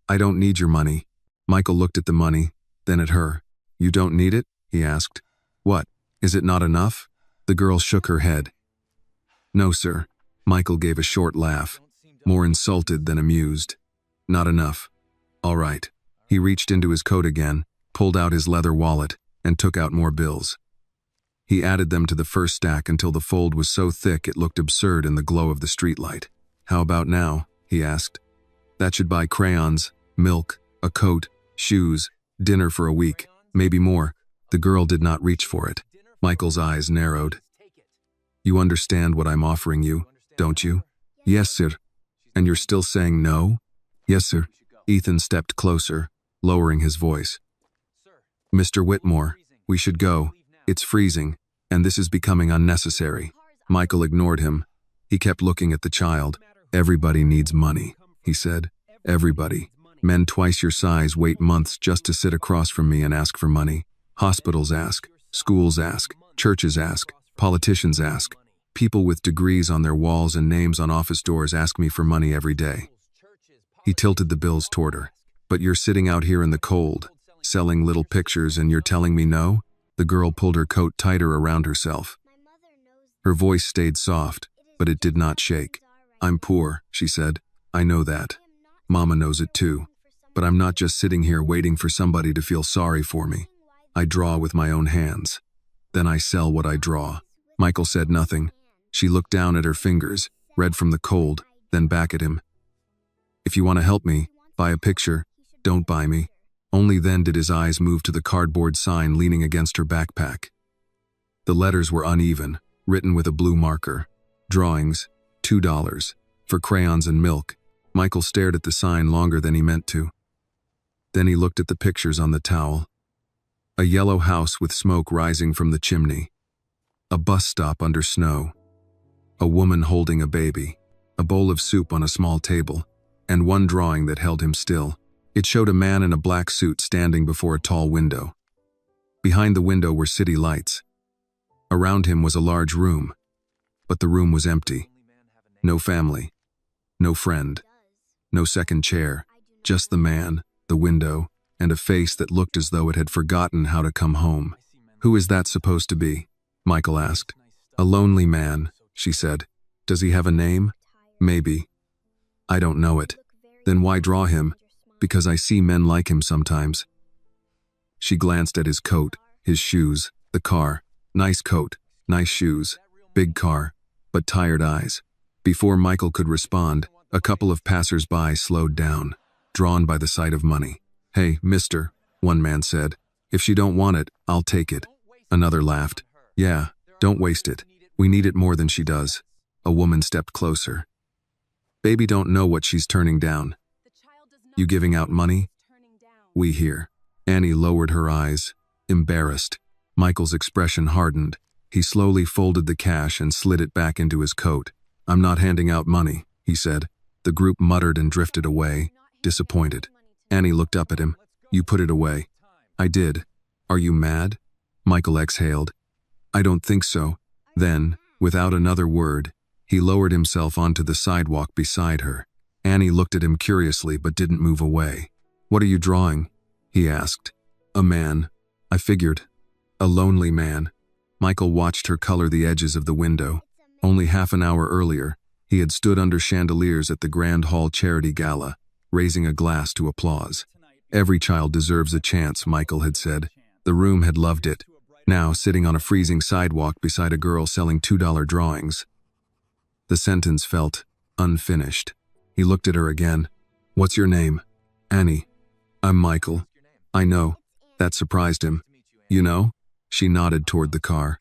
I don't need your money. Michael looked at the money, then at her. You don't need it? He asked. What? Is it not enough? The girl shook her head. No, sir. Michael gave a short laugh, more insulted than amused. Not enough. All right. He reached into his coat again, pulled out his leather wallet, and took out more bills. He added them to the first stack until the fold was so thick it looked absurd in the glow of the streetlight. How about now? He asked. That should buy crayons, milk, a coat, shoes, dinner for a week, maybe more. The girl did not reach for it. Michael's eyes narrowed. You understand what I'm offering you, don't you? Yes, sir. And you're still saying no? Yes, sir. Ethan stepped closer, lowering his voice. Mr. Whitmore, we should go. It's freezing, and this is becoming unnecessary. Michael ignored him. He kept looking at the child. Everybody needs money, he said. Everybody. Men twice your size wait months just to sit across from me and ask for money. Hospitals ask, schools ask, churches ask, politicians ask. People with degrees on their walls and names on office doors ask me for money every day. He tilted the bills toward her. But you're sitting out here in the cold, selling little pictures, and you're telling me no? The girl pulled her coat tighter around herself. Her voice stayed soft, but it did not shake. I'm poor, she said. I know that. Mama knows it too. But I'm not just sitting here waiting for somebody to feel sorry for me. I draw with my own hands. Then I sell what I draw. Michael said nothing. She looked down at her fingers, red from the cold, then back at him. If you want to help me, buy a picture. Don't buy me. Only then did his eyes move to the cardboard sign leaning against her backpack. The letters were uneven, written with a blue marker. Drawings, $2, for crayons and milk. Michael stared at the sign longer than he meant to. Then he looked at the pictures on the towel. A yellow house with smoke rising from the chimney. A bus stop under snow. A woman holding a baby. A bowl of soup on a small table. And one drawing that held him still. It showed a man in a black suit standing before a tall window. Behind the window were city lights. Around him was a large room. But the room was empty. No family. No friend. No second chair. Just the man, the window, and a face that looked as though it had forgotten how to come home. Who is that supposed to be? Michael asked. A lonely man, she said. Does he have a name? Maybe. I don't know it. Then why draw him? Because I see men like him sometimes. She glanced at his coat, his shoes, the car. Nice coat, nice shoes, big car, but tired eyes. Before Michael could respond, a couple of passers-by slowed down, drawn by the sight of money. Hey, mister, one man said. If she don't want it, I'll take it. Another laughed. Yeah, don't waste it. We need it more than she does. A woman stepped closer. Baby don't know what she's turning down. You giving out money? We hear. Annie lowered her eyes, embarrassed. Michael's expression hardened. He slowly folded the cash and slid it back into his coat. I'm not handing out money, he said. The group muttered and drifted away, disappointed. Annie looked up at him. You put it away. I did. Are you mad? Michael exhaled. I don't think so. Then, without another word, he lowered himself onto the sidewalk beside her. Annie looked at him curiously but didn't move away. What are you drawing? He asked. A man. I figured. A lonely man. Michael watched her color the edges of the window. Only half an hour earlier, he had stood under chandeliers at the Grand Hall Charity Gala, raising a glass to applause. Every child deserves a chance, Michael had said. The room had loved it. Now, sitting on a freezing sidewalk beside a girl selling $2 drawings. The sentence felt unfinished. He looked at her again. What's your name? Annie. I'm Michael. I know. That surprised him. You know? She nodded toward the car.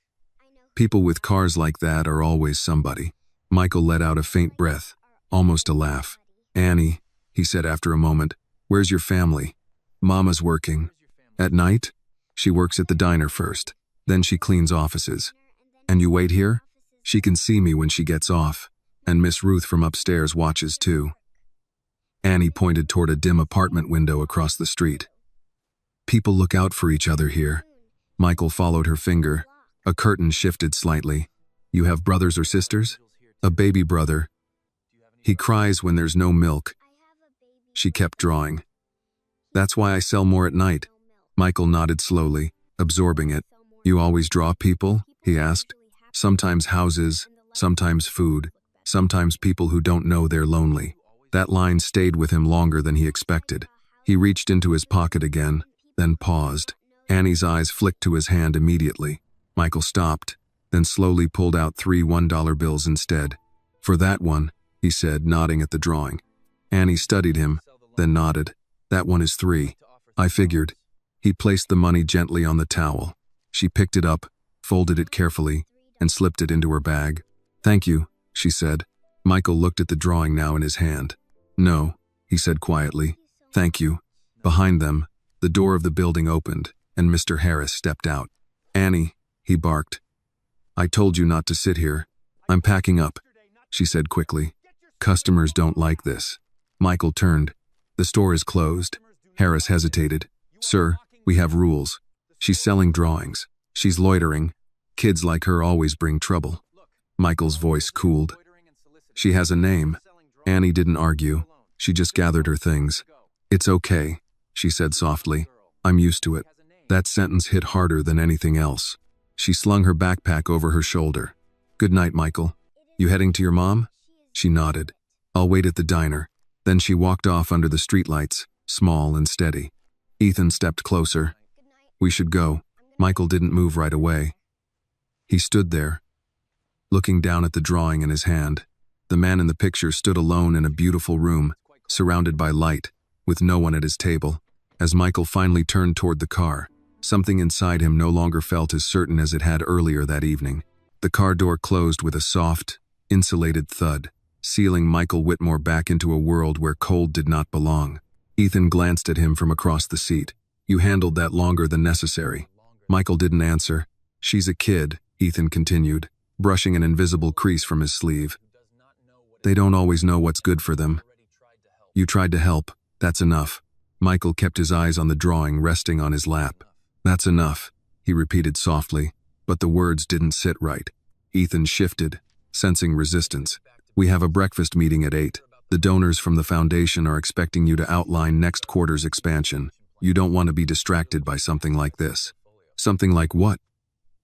People with cars like that are always somebody. Michael let out a faint breath, almost a laugh. Annie, he said after a moment, where's your family? Mama's working. At night? She works at the diner first. Then she cleans offices. And you wait here? She can see me when she gets off. And Miss Ruth from upstairs watches too. Annie pointed toward a dim apartment window across the street. People look out for each other here. Michael followed her finger. A curtain shifted slightly. You have brothers or sisters? A baby brother. He cries when there's no milk. She kept drawing. That's why I sell more at night. Michael nodded slowly, absorbing it. You always draw people? He asked. Sometimes houses, sometimes food, sometimes people who don't know they're lonely. That line stayed with him longer than he expected. He reached into his pocket again, then paused. Annie's eyes flicked to his hand immediately. Michael stopped, then slowly pulled out 3 $1 bills instead. For that one, he said, nodding at the drawing. Annie studied him, then nodded. That one is 3. I figured. He placed the money gently on the towel. She picked it up, folded it carefully, and slipped it into her bag. Thank you, she said. Michael looked at the drawing now in his hand. No, he said quietly. Thank you. Behind them, the door of the building opened, and Mr. Harris stepped out. Annie, he barked. I told you not to sit here. I'm packing up, she said quickly. Customers don't like this. Michael turned. The store is closed. Harris hesitated. Sir, we have rules. She's selling drawings. She's loitering. Kids like her always bring trouble. Michael's voice cooled. She has a name. Annie didn't argue. She just gathered her things. It's okay, she said softly. I'm used to it. That sentence hit harder than anything else. She slung her backpack over her shoulder. Good night, Michael. You heading to your mom? She nodded. I'll wait at the diner. Then she walked off under the streetlights, small and steady. Ethan stepped closer. We should go. Michael didn't move right away. He stood there, looking down at the drawing in his hand. The man in the picture stood alone in a beautiful room, surrounded by light, with no one at his table. As Michael finally turned toward the car, something inside him no longer felt as certain as it had earlier that evening. The car door closed with a soft, insulated thud, sealing Michael Whitmore back into a world where cold did not belong. Ethan glanced at him from across the seat. You handled that longer than necessary. Michael didn't answer. She's a kid, Ethan continued, brushing an invisible crease from his sleeve. They don't always know what's good for them. You tried to help. That's enough. Michael kept his eyes on the drawing resting on his lap. That's enough, he repeated softly, but the words didn't sit right. Ethan shifted, sensing resistance. We have a breakfast meeting at 8. The donors from the foundation are expecting you to outline next quarter's expansion. You don't want to be distracted by something like this. Something like what?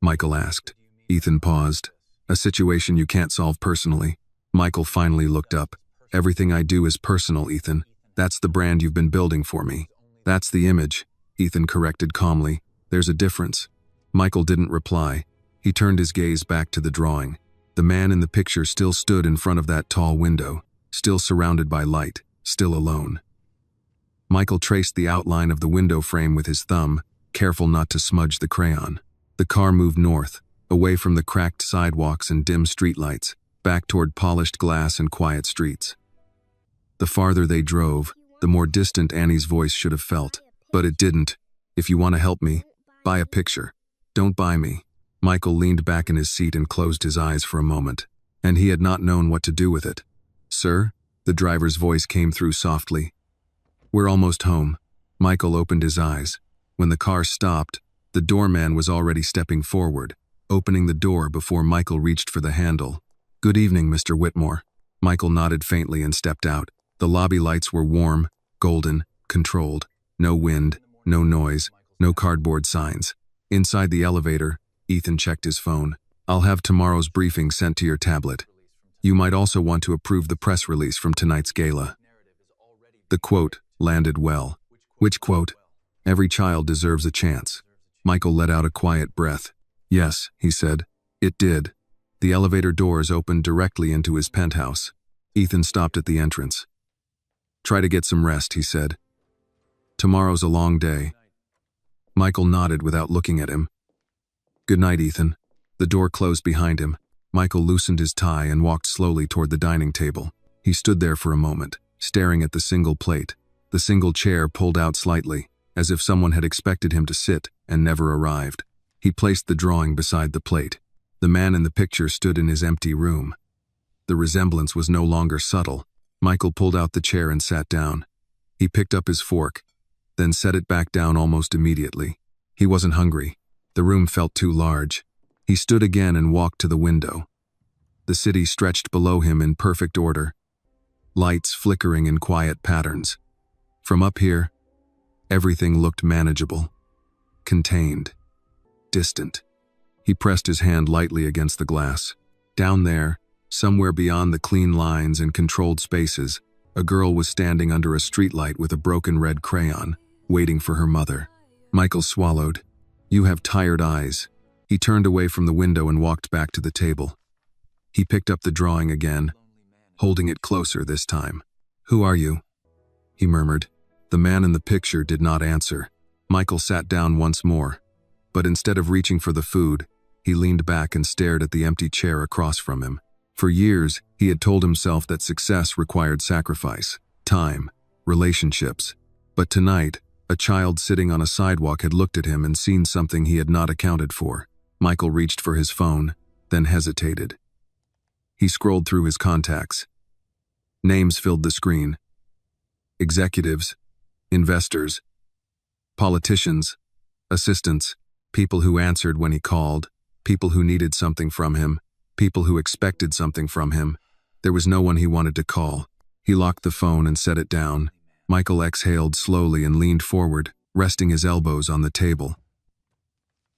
Michael asked. Ethan paused. A situation you can't solve personally. Michael finally looked up. Everything I do is personal, Ethan. That's the brand you've been building for me. That's the image, Ethan corrected calmly. There's a difference. Michael didn't reply. He turned his gaze back to the drawing. The man in the picture still stood in front of that tall window, still surrounded by light, still alone. Michael traced the outline of the window frame with his thumb, careful not to smudge the crayon. The car moved north, away from the cracked sidewalks and dim streetlights, back toward polished glass and quiet streets. The farther they drove, the more distant Annie's voice should have felt, but it didn't. If you want to help me, buy a picture. Don't buy me. Michael leaned back in his seat and closed his eyes for a moment, and he had not known what to do with it. Sir? The driver's voice came through softly. We're almost home. Michael opened his eyes. When the car stopped, the doorman was already stepping forward, opening the door before Michael reached for the handle. Good evening, Mr. Whitmore. Michael nodded faintly and stepped out. The lobby lights were warm, golden, controlled. No wind, no noise, no cardboard signs. Inside the elevator, Ethan checked his phone. I'll have tomorrow's briefing sent to your tablet. You might also want to approve the press release from tonight's gala. The quote landed well. Which quote? Every child deserves a chance. Michael let out a quiet breath. Yes, he said. It did. The elevator doors opened directly into his penthouse. Ethan stopped at the entrance. Try to get some rest, he said. Tomorrow's a long day. Michael nodded without looking at him. Good night, Ethan. The door closed behind him. Michael loosened his tie and walked slowly toward the dining table. He stood there for a moment, staring at the single plate, the single chair pulled out slightly, as if someone had expected him to sit and never arrived. He placed the drawing beside the plate. The man in the picture stood in his empty room. The resemblance was no longer subtle. Michael pulled out the chair and sat down. He picked up his fork, then set it back down almost immediately. He wasn't hungry. The room felt too large. He stood again and walked to the window. The city stretched below him in perfect order, lights flickering in quiet patterns. From up here, Everything looked manageable, contained, distant. He pressed his hand lightly against the glass. Down there, somewhere beyond the clean lines and controlled spaces, a girl was standing under a streetlight with a broken red crayon, waiting for her mother. Michael swallowed. "You have tired eyes." He turned away from the window and walked back to the table. He picked up the drawing again, holding it closer this time. "Who are you?" he murmured. The man in the picture did not answer. Michael sat down once more, but instead of reaching for the food, he leaned back and stared at the empty chair across from him. For years, he had told himself that success required sacrifice, time, relationships. But tonight, a child sitting on a sidewalk had looked at him and seen something he had not accounted for. Michael reached for his phone, then hesitated. He scrolled through his contacts. Names filled the screen. Executives, investors, politicians, assistants, people who answered when he called, people who needed something from him, people who expected something from him. There was no one he wanted to call. He locked the phone and set it down. Michael exhaled slowly and leaned forward, resting his elbows on the table.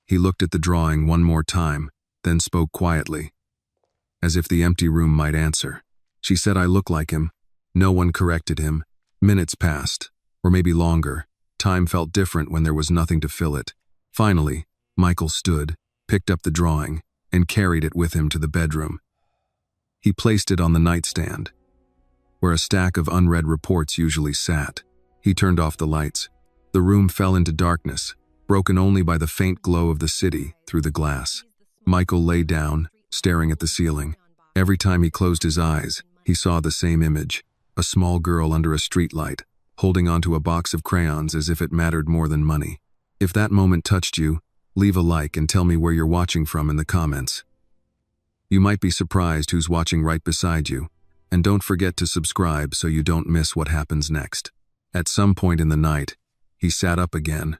He looked at the drawing one more time, then spoke quietly, as if the empty room might answer. "She said I look like him." No one corrected him. Minutes passed, or maybe longer. Time felt different when there was nothing to fill it. Finally, Michael stood, picked up the drawing, and carried it with him to the bedroom. He placed it on the nightstand, where a stack of unread reports usually sat. He turned off the lights. The room fell into darkness, broken only by the faint glow of the city through the glass. Michael lay down, staring at the ceiling. Every time he closed his eyes, he saw the same image, a small girl under a streetlight, holding onto a box of crayons as if it mattered more than money. If that moment touched you, leave a like and tell me where you're watching from in the comments. You might be surprised who's watching right beside you, and don't forget to subscribe so you don't miss what happens next. At some point in the night, he sat up again,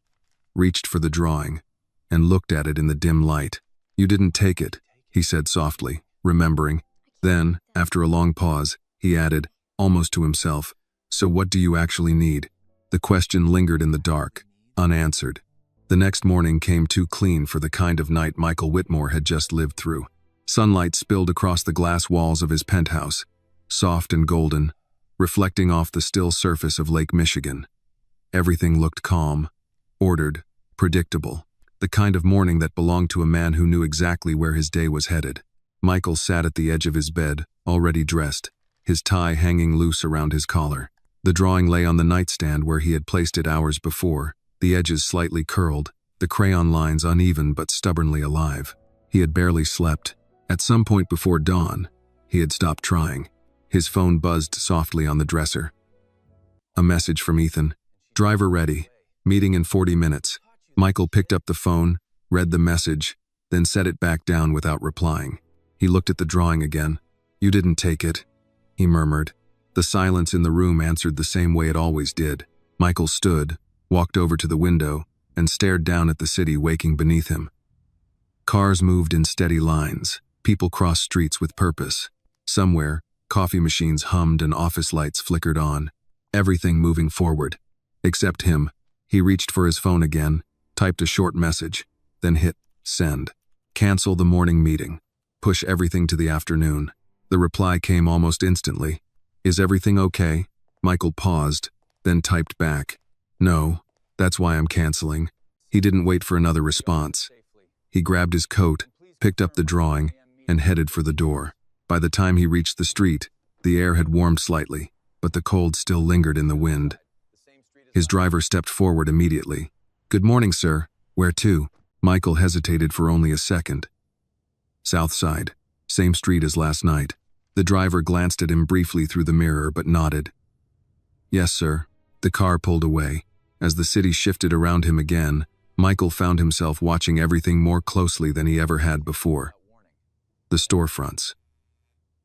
reached for the drawing, and looked at it in the dim light. "You didn't take it," he said softly, remembering. Then, after a long pause, he added, almost to himself, "So what do you actually need?" The question lingered in the dark, unanswered. The next morning came too clean for the kind of night Michael Whitmore had just lived through. Sunlight spilled across the glass walls of his penthouse, soft and golden, reflecting off the still surface of Lake Michigan. Everything looked calm, ordered, predictable, the kind of morning that belonged to a man who knew exactly where his day was headed. Michael sat at the edge of his bed, already dressed, his tie hanging loose around his collar. The drawing lay on the nightstand where he had placed it hours before, the edges slightly curled, the crayon lines uneven but stubbornly alive. He had barely slept. At some point before dawn, he had stopped trying. His phone buzzed softly on the dresser. A message from Ethan. "Driver ready. Meeting in 40 minutes. Michael picked up the phone, read the message, then set it back down without replying. He looked at the drawing again. "You didn't take it," he murmured. The silence in the room answered the same way it always did. Michael stood, walked over to the window, and stared down at the city waking beneath him. Cars moved in steady lines. People crossed streets with purpose. Somewhere, coffee machines hummed and office lights flickered on. Everything moving forward. Except him. He reached for his phone again, typed a short message, then hit send. Cancel the morning meeting. Push everything to the afternoon. The reply came almost instantly. "Is everything okay?" Michael paused, then typed back. "No, that's why I'm canceling." He didn't wait for another response. He grabbed his coat, picked up the drawing, and headed for the door. By the time he reached the street, the air had warmed slightly, but the cold still lingered in the wind. His driver stepped forward immediately. "Good morning, sir. Where to?" Michael hesitated for only a second. "South Side. Same street as last night." The driver glanced at him briefly through the mirror but nodded. "Yes, sir." The car pulled away. As the city shifted around him again, Michael found himself watching everything more closely than he ever had before. The storefronts.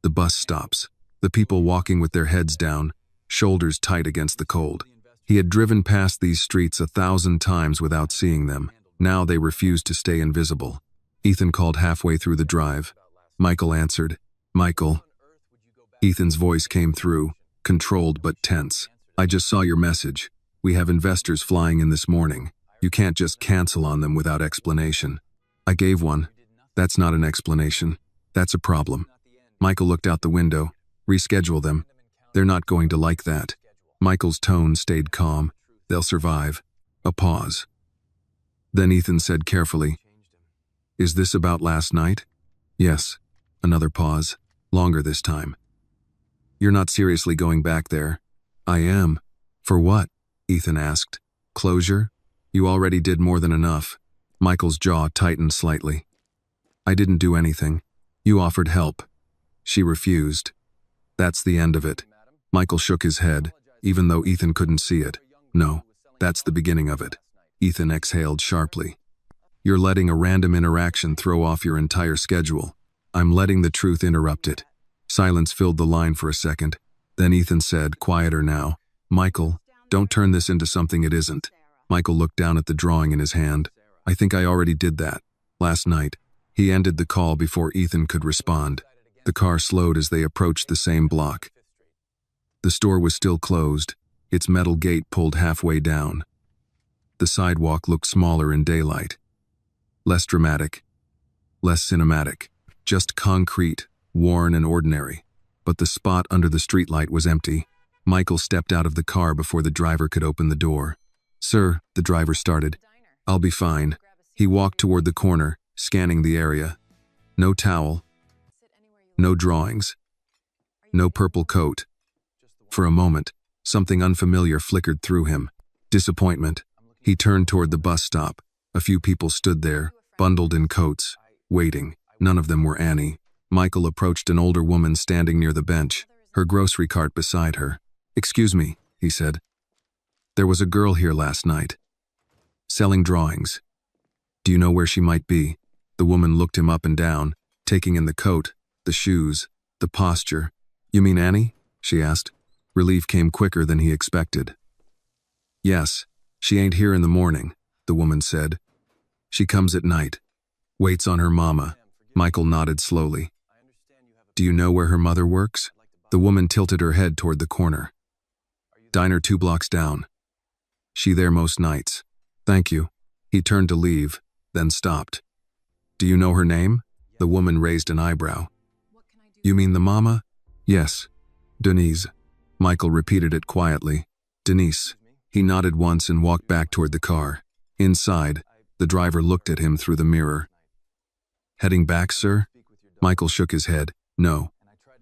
The bus stops. The people walking with their heads down, shoulders tight against the cold. He had driven past these streets 1,000 times without seeing them. Now they refused to stay invisible. Ethan called halfway through the drive. Michael answered. "Michael." Ethan's voice came through, controlled but tense. "I just saw your message. We have investors flying in this morning. You can't just cancel on them without explanation. I gave one. That's not an explanation. That's a problem. Michael looked out the window. Reschedule them. They're not going to like that. Michael's tone stayed calm. They'll survive. A pause. Then Ethan said carefully, "Is this about last night?" "Yes." Another pause. Longer this time. "You're not seriously going back there?" "I am." "For what?" Ethan asked. "Closure? You already did more than enough." Michael's jaw tightened slightly. "I didn't do anything. You offered help." She refused. "That's the end of it." Michael shook his head, even though Ethan couldn't see it. "No, that's the beginning of it." Ethan exhaled sharply. "You're letting a random interaction throw off your entire schedule. I'm letting the truth interrupt it." Silence filled the line for a second. Then Ethan said, quieter now, "Michael, don't turn this into something it isn't." Michael looked down at the drawing in his hand. "I think I already did that. Last night." He ended the call before Ethan could respond. The car slowed as they approached the same block. The store was still closed, its metal gate pulled halfway down. The sidewalk looked smaller in daylight. Less dramatic. Less cinematic. Just concrete, worn and ordinary. But the spot under the streetlight was empty. Michael stepped out of the car before the driver could open the door. "Sir," the driver started. "I'll be fine." He walked toward the corner, scanning the area. No towel. No drawings. No purple coat. For a moment, something unfamiliar flickered through him. Disappointment. He turned toward the bus stop. A few people stood there, bundled in coats, waiting. None of them were Annie. Michael approached an older woman standing near the bench, her grocery cart beside her. "Excuse me," he said. "There was a girl here last night. Selling drawings. Do you know where she might be?" The woman looked him up and down, taking in the coat, the shoes, the posture. "You mean Annie?" she asked. Relief came quicker than he expected. "Yes, she ain't here in the morning," the woman said. "She comes at night. Waits on her mama." Michael nodded slowly. "Do you know where her mother works?" The woman tilted her head toward the corner. "Diner 2 blocks down. She there most nights." "Thank you." He turned to leave, then stopped. "Do you know her name?" The woman raised an eyebrow. "You mean the mama?" "Yes. Denise." Michael repeated it quietly. "Denise." He nodded once and walked back toward the car. Inside, the driver looked at him through the mirror. "Heading back, sir?" Michael shook his head. "No.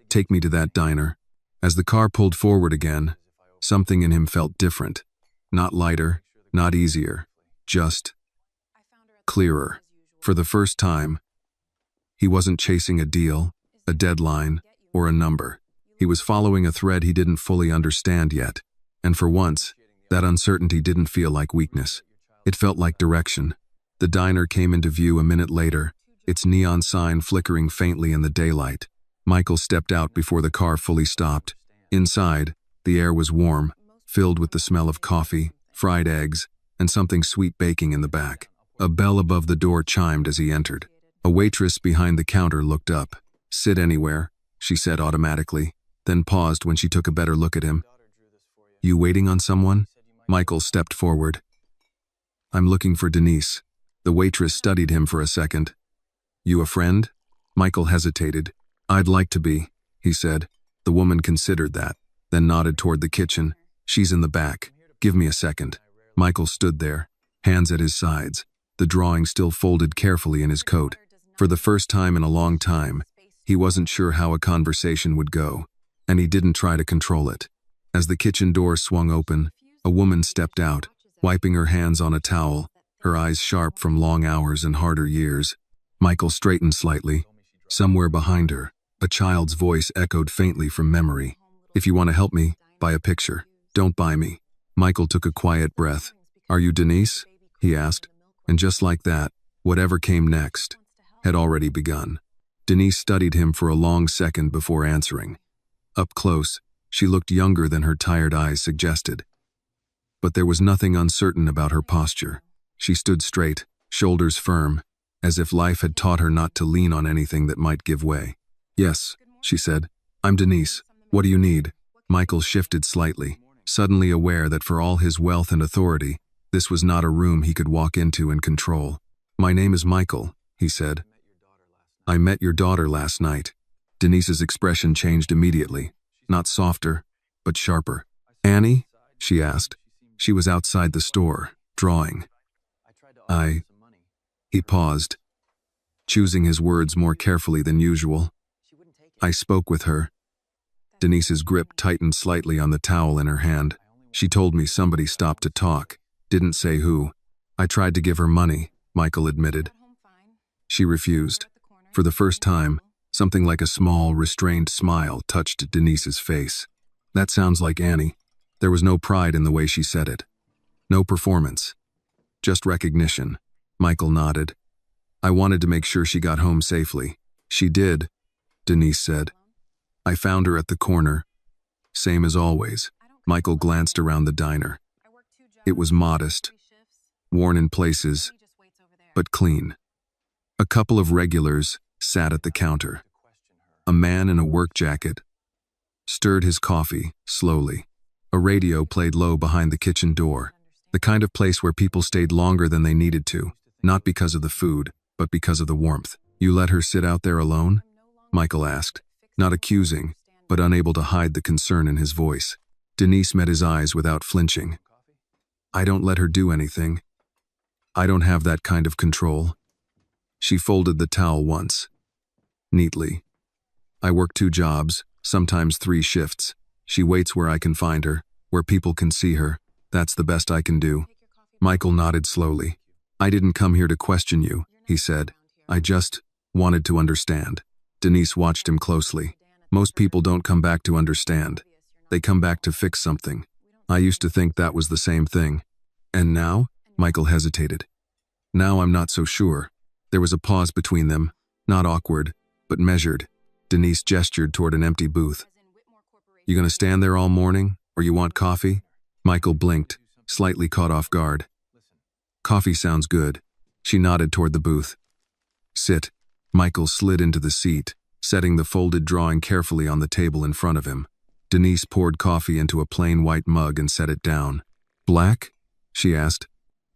Take me to that diner." As the car pulled forward again, something in him felt different. Not lighter, not easier. Just clearer. For the first time, he wasn't chasing a deal, a deadline, or a number. He was following a thread he didn't fully understand yet. And for once, that uncertainty didn't feel like weakness. It felt like direction. The diner came into view a minute later, its neon sign flickering faintly in the daylight. Michael stepped out before the car fully stopped. Inside, the air was warm, filled with the smell of coffee, fried eggs, and something sweet baking in the back. A bell above the door chimed as he entered. A waitress behind the counter looked up. "Sit anywhere," she said automatically, then paused when she took a better look at him. "You waiting on someone?" Michael stepped forward. "I'm looking for Denise." The waitress studied him for a second. "You a friend?" Michael hesitated. "I'd like to be," he said. The woman considered that, then nodded toward the kitchen. "She's in the back. Give me a second." Michael stood there, hands at his sides, the drawing still folded carefully in his coat. For the first time in a long time, he wasn't sure how a conversation would go, and he didn't try to control it. As the kitchen door swung open, a woman stepped out, wiping her hands on a towel, her eyes sharp from long hours and harder years. Michael straightened slightly. Somewhere behind her, a child's voice echoed faintly from memory. "If you want to help me, buy a picture. Don't buy me." Michael took a quiet breath. "Are you Denise?" he asked. And just like that, whatever came next had already begun. Denise studied him for a long second before answering. Up close, she looked younger than her tired eyes suggested. But there was nothing uncertain about her posture. She stood straight, shoulders firm, as if life had taught her not to lean on anything that might give way. "Yes," she said. "I'm Denise. What do you need?" Michael shifted slightly. suddenly aware that for all his wealth and authority, this was not a room he could walk into and control. "My name is Michael," he said. "I met your daughter last night." Denise's expression changed immediately, not softer, but sharper. "Annie?" she asked. She was outside the store, drawing. He paused, choosing his words more carefully than usual. "I spoke with her." Denise's grip tightened slightly on the towel in her hand. "She told me somebody stopped to talk. Didn't say who. I tried to give her money," Michael admitted. She refused. For the first time, something like a small, restrained smile touched Denise's face. "That sounds like Annie." There was no pride in the way she said it. No performance. Just recognition. Michael nodded. "I wanted to make sure she got home safely." "She did," Denise said. "I found her at the corner. Same as always." Michael glanced around the diner. It was modest, worn in places, but clean. A couple of regulars sat at the counter. A man in a work jacket stirred his coffee slowly. A radio played low behind the kitchen door, the kind of place where people stayed longer than they needed to, not because of the food, but because of the warmth. "You let her sit out there alone?" Michael asked, not accusing, but unable to hide the concern in his voice. Denise met his eyes without flinching. "I don't let her do anything. I don't have that kind of control." She folded the towel once, neatly. "I work 2 jobs, sometimes 3 shifts. She waits where I can find her, where people can see her. That's the best I can do." Michael nodded slowly. "I didn't come here to question you," he said. "I just wanted to understand." Denise watched him closely. "Most people don't come back to understand. They come back to fix something. I used to think that was the same thing." "And now?" Michael hesitated. "Now I'm not so sure." There was a pause between them, not awkward, but measured. Denise gestured toward an empty booth. "You gonna stand there all morning, or you want coffee?" Michael blinked, slightly caught off guard. "Coffee sounds good." She nodded toward the booth. "Sit." Michael slid into the seat, setting the folded drawing carefully on the table in front of him. Denise poured coffee into a plain white mug and set it down. "Black?" she asked.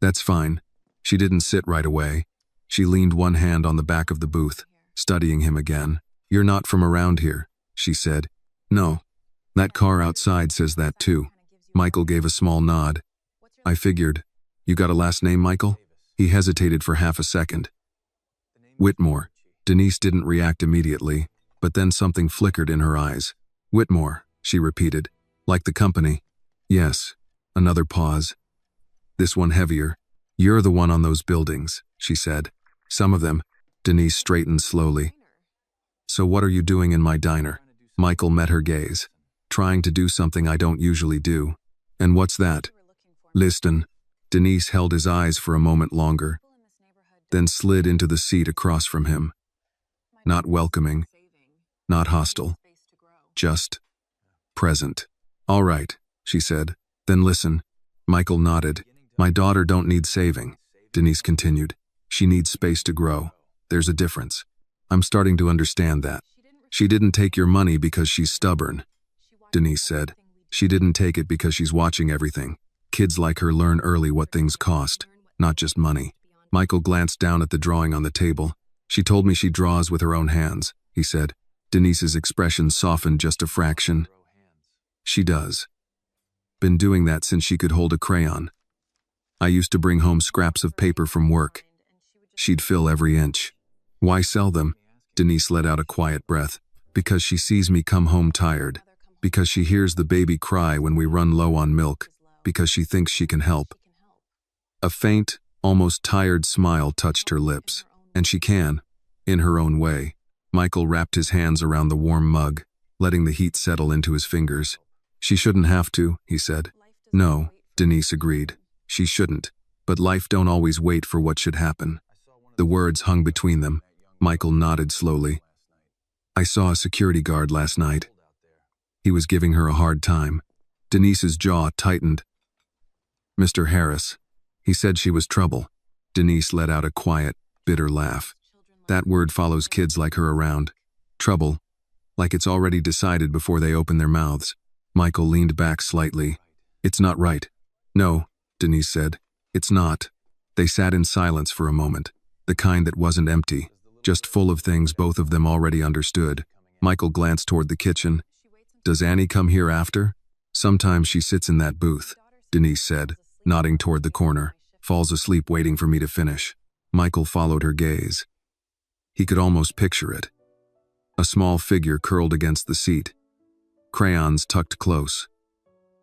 "That's fine." She didn't sit right away. She leaned one hand on the back of the booth, studying him again. "You're not from around here," she said. "No. That car outside says that too." Michael gave a small nod. "I figured. You got a last name, Michael?" He hesitated for half a second. "Whitmore." Denise didn't react immediately, but then something flickered in her eyes. "Whitmore," she repeated. "Like the company?" "Yes." Another pause. "This one heavier." "You're the one on those buildings," she said. "Some of them." Denise straightened slowly. "So what are you doing in my diner?" Michael met her gaze. "Trying to do something I don't usually do." "And what's that?" "Listen." Denise held his eyes for a moment longer, then slid into the seat across from him. Not welcoming, not hostile, just present. "All right," she said. "Then listen." Michael nodded. "My daughter don't need saving," Denise continued. "She needs space to grow. There's a difference. I'm starting to understand that." "She didn't take your money because she's stubborn," Denise said. "She didn't take it because she's watching everything. Kids like her learn early what things cost, not just money." Michael glanced down at the drawing on the table. "She told me she draws with her own hands," he said. Denise's expression softened just a fraction. "She does. Been doing that since she could hold a crayon. I used to bring home scraps of paper from work. She'd fill every inch." "Why sell them?" Denise let out a quiet breath. "Because she sees me come home tired. Because she hears the baby cry when we run low on milk. Because she thinks she can help." A faint, almost tired smile touched her lips. "And she can, in her own way." Michael wrapped his hands around the warm mug, letting the heat settle into his fingers. "She shouldn't have to," he said. "No," Denise agreed. "She shouldn't. But life don't always wait for what should happen." The words hung between them. Michael nodded slowly. "I saw a security guard last night. He was giving her a hard time." Denise's jaw tightened. "Mr. Harris. He said she was trouble." Denise let out a quiet, bitter laugh. "That word follows kids like her around. Trouble. Like it's already decided before they open their mouths." Michael leaned back slightly. It's not right. No, Denise said. It's not. They sat in silence for a moment, the kind that wasn't empty, just full of things both of them already understood. Michael glanced toward the kitchen. Does Annie come here after? Sometimes she sits in that booth, Denise said, nodding toward the corner. Falls asleep waiting for me to finish. Michael followed her gaze. He could almost picture it. A small figure curled against the seat, crayons tucked close.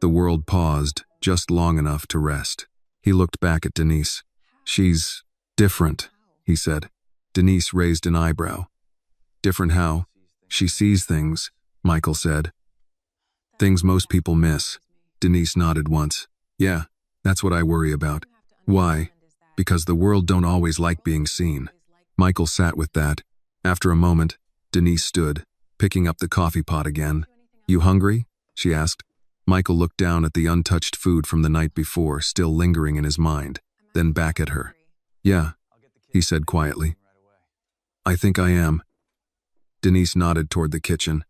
The world paused just long enough to rest. He looked back at Denise. She's different, he said. Denise raised an eyebrow. Different how? She sees things, Michael said. Things most people miss. Denise nodded once. Yeah, that's what I worry about. Why? Because the world don't always like being seen. Michael sat with that. After a moment, Denise stood, picking up the coffee pot again. You hungry? She asked. Michael looked down at the untouched food from the night before, still lingering in his mind, then back at her. Yeah, he said quietly. I think I am. Denise nodded toward the kitchen.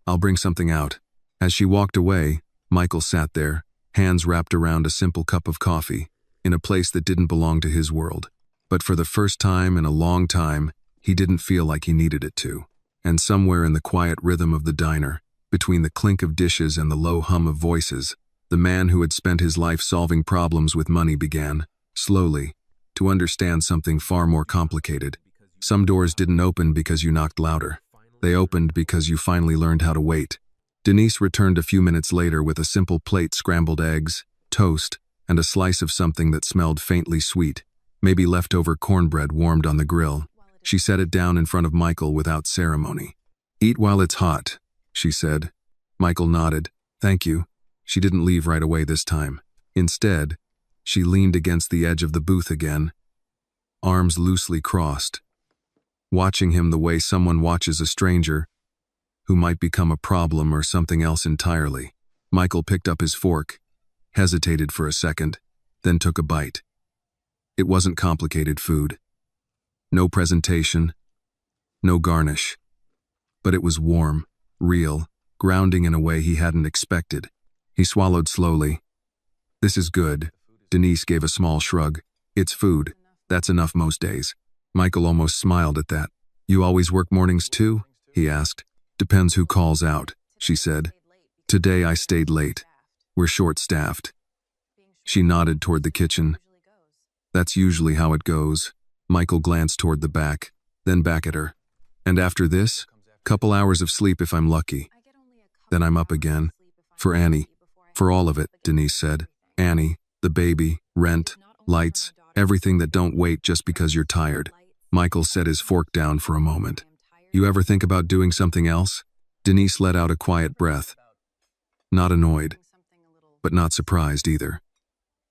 I'll bring something out. As she walked away, Michael sat there, hands wrapped around a simple cup of coffee, in a place that didn't belong to his world. But for the first time in a long time, he didn't feel like he needed it to. And somewhere in the quiet rhythm of the diner, between the clink of dishes and the low hum of voices, the man who had spent his life solving problems with money began, slowly, to understand something far more complicated. Some doors didn't open because you knocked louder. They opened because you finally learned how to wait. Denise returned a few minutes later with a simple plate, scrambled eggs, toast, and a slice of something that smelled faintly sweet, maybe leftover cornbread warmed on the grill. She set it down in front of Michael without ceremony. Eat while it's hot, she said. Michael nodded. Thank you. She didn't leave right away this time. Instead, she leaned against the edge of the booth again, arms loosely crossed, watching him the way someone watches a stranger who might become a problem or something else entirely. Michael picked up his fork, hesitated for a second, then took a bite. It wasn't complicated food. No presentation, no garnish. But it was warm, real, grounding in a way he hadn't expected. He swallowed slowly. This is good. Denise gave a small shrug. It's food. That's enough most days. Michael almost smiled at that. You always work mornings too? He asked. Depends who calls out, she said. Today I stayed late. We're short-staffed. She nodded toward the kitchen. That's usually how it goes. Michael glanced toward the back, then back at her. And after this, couple hours of sleep if I'm lucky. Then I'm up again. For Annie. For all of it, Denise said. Annie, the baby, rent, lights, everything that don't wait just because you're tired. Michael set his fork down for a moment. You ever think about doing something else? Denise let out a quiet breath. Not annoyed, but not surprised either.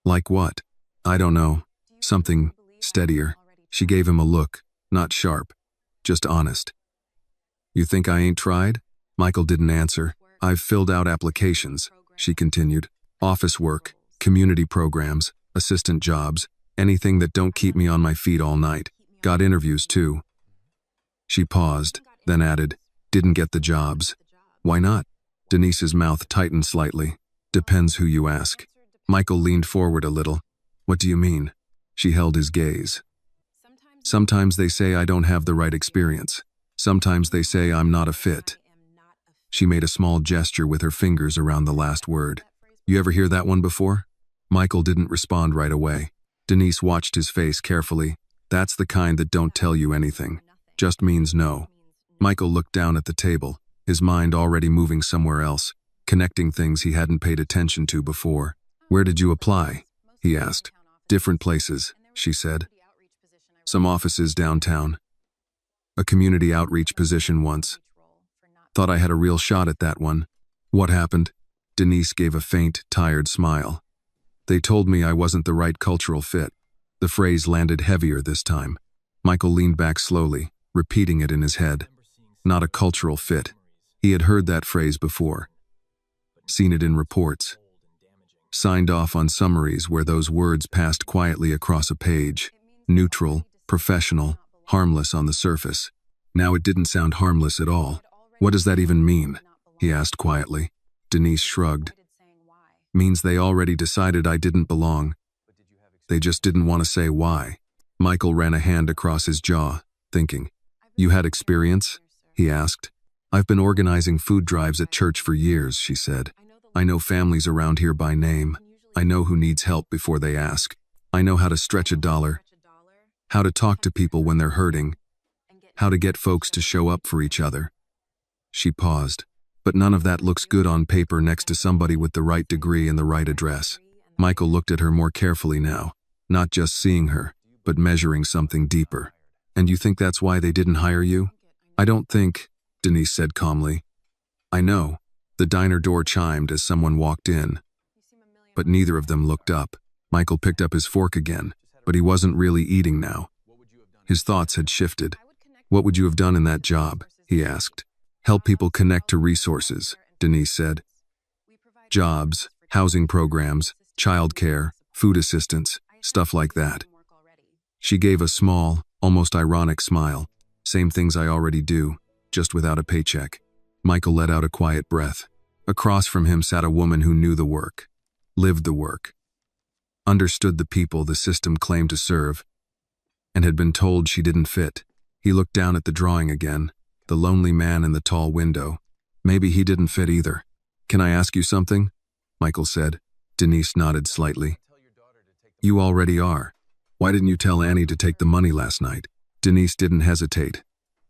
Like what? I don't know. Something steadier. She gave him a look, not sharp, just honest. You think I ain't tried? Michael didn't answer. I've filled out applications, she continued. Office work, community programs, assistant jobs, anything that don't keep me on my feet all night. Got interviews too. She paused, then added, didn't get the jobs. Why not? Denise's mouth tightened slightly. Depends who you ask. Michael leaned forward a little. What do you mean? She held his gaze. Sometimes they say I don't have the right experience. Sometimes they say I'm not a fit. She made a small gesture with her fingers around the last word. You ever hear that one before? Michael didn't respond right away. Denise watched his face carefully. That's the kind that don't tell you anything. Just means no. Michael looked down at the table, his mind already moving somewhere else, connecting things he hadn't paid attention to before. Where did you apply? He asked. Different places, she said. Some offices downtown. A community outreach position once. Thought I had a real shot at that one. What happened? Denise gave a faint, tired smile. They told me I wasn't the right cultural fit. The phrase landed heavier this time. Michael leaned back slowly, repeating it in his head. Not a cultural fit. He had heard that phrase before. Seen it in reports. Signed off on summaries where those words passed quietly across a page. Neutral, professional, harmless on the surface. Now it didn't sound harmless at all. What does that even mean? He asked quietly. Denise shrugged. Means they already decided I didn't belong. They just didn't want to say why. Michael ran a hand across his jaw, thinking. You had experience? He asked. I've been organizing food drives at church for years, she said. I know families around here by name. I know who needs help before they ask. I know how to stretch a dollar, how to talk to people when they're hurting, how to get folks to show up for each other. She paused. But none of that looks good on paper next to somebody with the right degree and the right address. Michael looked at her more carefully now, not just seeing her, but measuring something deeper. And you think that's why they didn't hire you? I don't think, Denise said calmly. I know. The diner door chimed as someone walked in. But neither of them looked up. Michael picked up his fork again, but he wasn't really eating now. His thoughts had shifted. What would you have done in that job? He asked. Help people connect to resources, Denise said. Jobs, housing programs, childcare, food assistance, stuff like that. She gave a small, almost ironic smile. Same things I already do, just without a paycheck. Michael let out a quiet breath. Across from him sat a woman who knew the work, lived the work, understood the people the system claimed to serve, and had been told she didn't fit. He looked down at the drawing again, the lonely man in the tall window. Maybe he didn't fit either. Can I ask you something? Michael said. Denise nodded slightly. You already are. Why didn't you tell Annie to take the money last night? Denise didn't hesitate.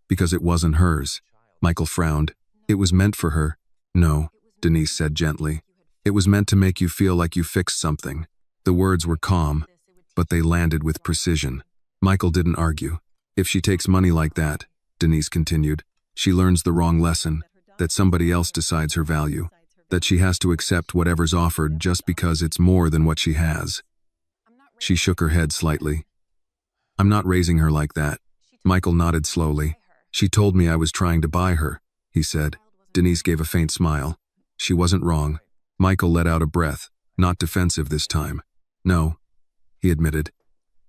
Because it wasn't hers. Michael frowned. It was meant for her. No, Denise said gently. It was meant to make you feel like you fixed something. The words were calm, but they landed with precision. Michael didn't argue. If she takes money like that, Denise continued, she learns the wrong lesson, that somebody else decides her value, that she has to accept whatever's offered just because it's more than what she has. She shook her head slightly. I'm not raising her like that. Michael nodded slowly. She told me I was trying to buy her, he said. Denise gave a faint smile. She wasn't wrong. Michael let out a breath, not defensive this time. No, he admitted.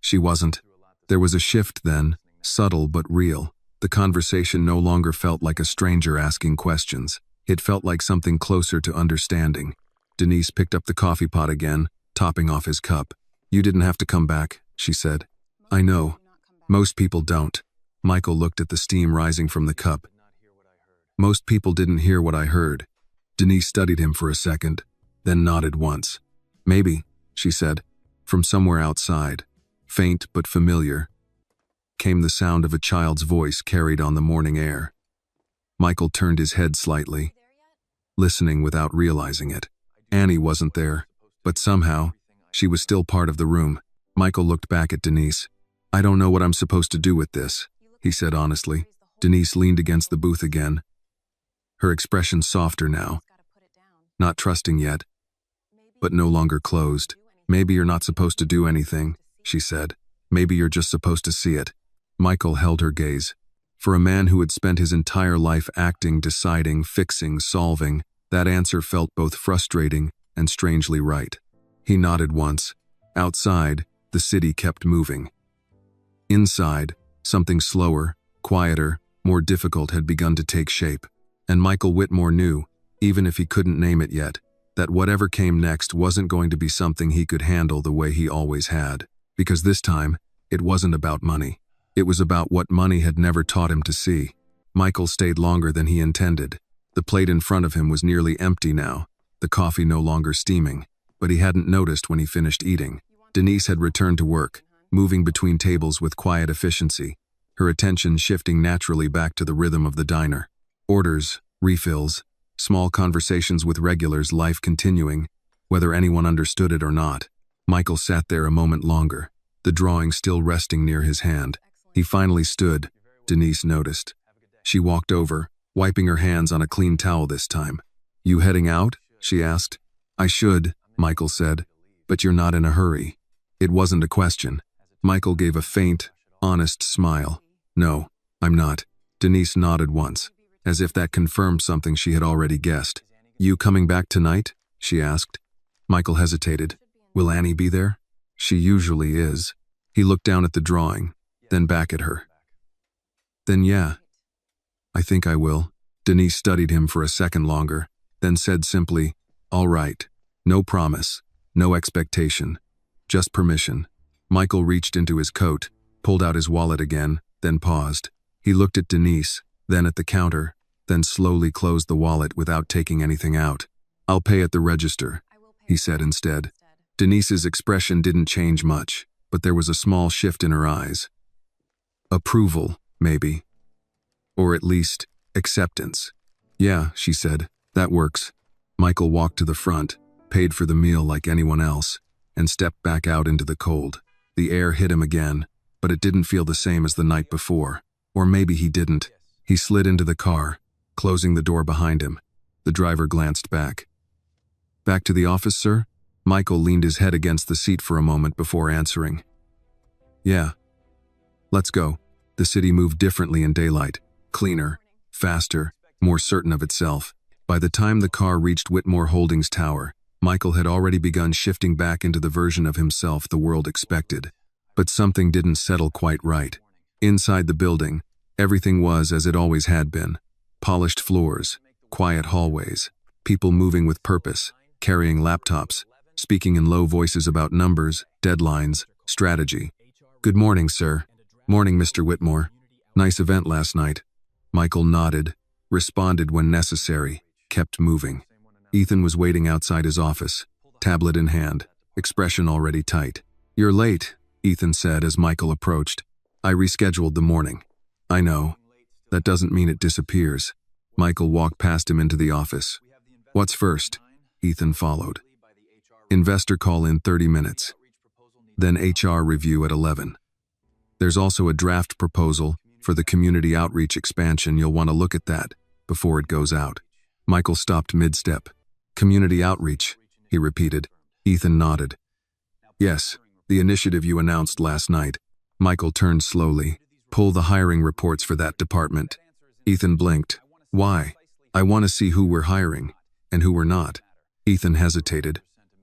She wasn't. There was a shift then, subtle but real. The conversation no longer felt like a stranger asking questions. It felt like something closer to understanding. Denise picked up the coffee pot again, topping off his cup. You didn't have to come back, she said. I know. Most people don't. Michael looked at the steam rising from the cup. Most people didn't hear what I heard. Denise studied him for a second, then nodded once. Maybe, she said. From somewhere outside, faint but familiar, came the sound of a child's voice carried on the morning air. Michael turned his head slightly, listening without realizing it. Annie wasn't there, but somehow, she was still part of the room. Michael looked back at Denise. I don't know what I'm supposed to do with this, he said honestly. Denise leaned against the booth again, her expression softer now, not trusting yet, but no longer closed. Maybe you're not supposed to do anything, she said. Maybe you're just supposed to see it. Michael held her gaze. For a man who had spent his entire life acting, deciding, fixing, solving, that answer felt both frustrating and strangely right. He nodded once. Outside, the city kept moving. Inside, something slower, quieter, more difficult had begun to take shape. And Michael Whitmore knew, even if he couldn't name it yet, that whatever came next wasn't going to be something he could handle the way he always had. Because this time, it wasn't about money. It was about what money had never taught him to see. Michael stayed longer than he intended. The plate in front of him was nearly empty now, the coffee no longer steaming, but he hadn't noticed when he finished eating. Denise had returned to work, moving between tables with quiet efficiency, her attention shifting naturally back to the rhythm of the diner. Orders, refills, small conversations with regulars, life continuing, whether anyone understood it or not. Michael sat there a moment longer, the drawing still resting near his hand. He finally stood, Denise noticed. She walked over, wiping her hands on a clean towel this time. You heading out? She asked. I should, Michael said, but you're not in a hurry. It wasn't a question. Michael gave a faint, honest smile. No, I'm not. Denise nodded once, as if that confirmed something she had already guessed. You coming back tonight? She asked. Michael hesitated. Will Annie be there? She usually is. He looked down at the drawing, then back at her. Then yeah, I think I will. Denise studied him for a second longer, then said simply, all right. No promise, no expectation, just permission. Michael reached into his coat, pulled out his wallet again, then paused. He looked at Denise, then at the counter, then slowly closed the wallet without taking anything out. "I'll pay at the register," he said instead. Denise's expression didn't change much, but there was a small shift in her eyes. Approval, maybe. Or at least, acceptance. "Yeah," she said, "that works." Michael walked to the front, paid for the meal like anyone else, and stepped back out into the cold. The air hit him again, but it didn't feel the same as the night before. Or maybe he didn't. He slid into the car, closing the door behind him. The driver glanced back. "Back to the office, sir?" Michael leaned his head against the seat for a moment before answering. "Yeah. Let's go." The city moved differently in daylight. Cleaner, faster, more certain of itself. By the time the car reached Whitmore Holdings Tower, Michael had already begun shifting back into the version of himself the world expected. But something didn't settle quite right. Inside the building, everything was as it always had been. Polished floors, quiet hallways, people moving with purpose, carrying laptops, speaking in low voices about numbers, deadlines, strategy. "Good morning, sir." "Morning, Mr. Whitmore. Nice event last night." Michael nodded, responded when necessary, kept moving. Ethan was waiting outside his office, tablet in hand, expression already tight. "You're late," Ethan said as Michael approached. "I rescheduled the morning." "I know. That doesn't mean it disappears." Michael walked past him into the office. "What's first?" Ethan followed. "Investor call in 30 minutes. Then HR review at 11. There's also a draft proposal for the community outreach expansion. You'll want to look at that before it goes out." Michael stopped mid-step. "Community outreach," he repeated. Ethan nodded. "Yes, the initiative you announced last night." Michael turned slowly. "Pull the hiring reports for that department." Ethan blinked. "Why?" "I want to see who we're hiring and who we're not." Ethan hesitated.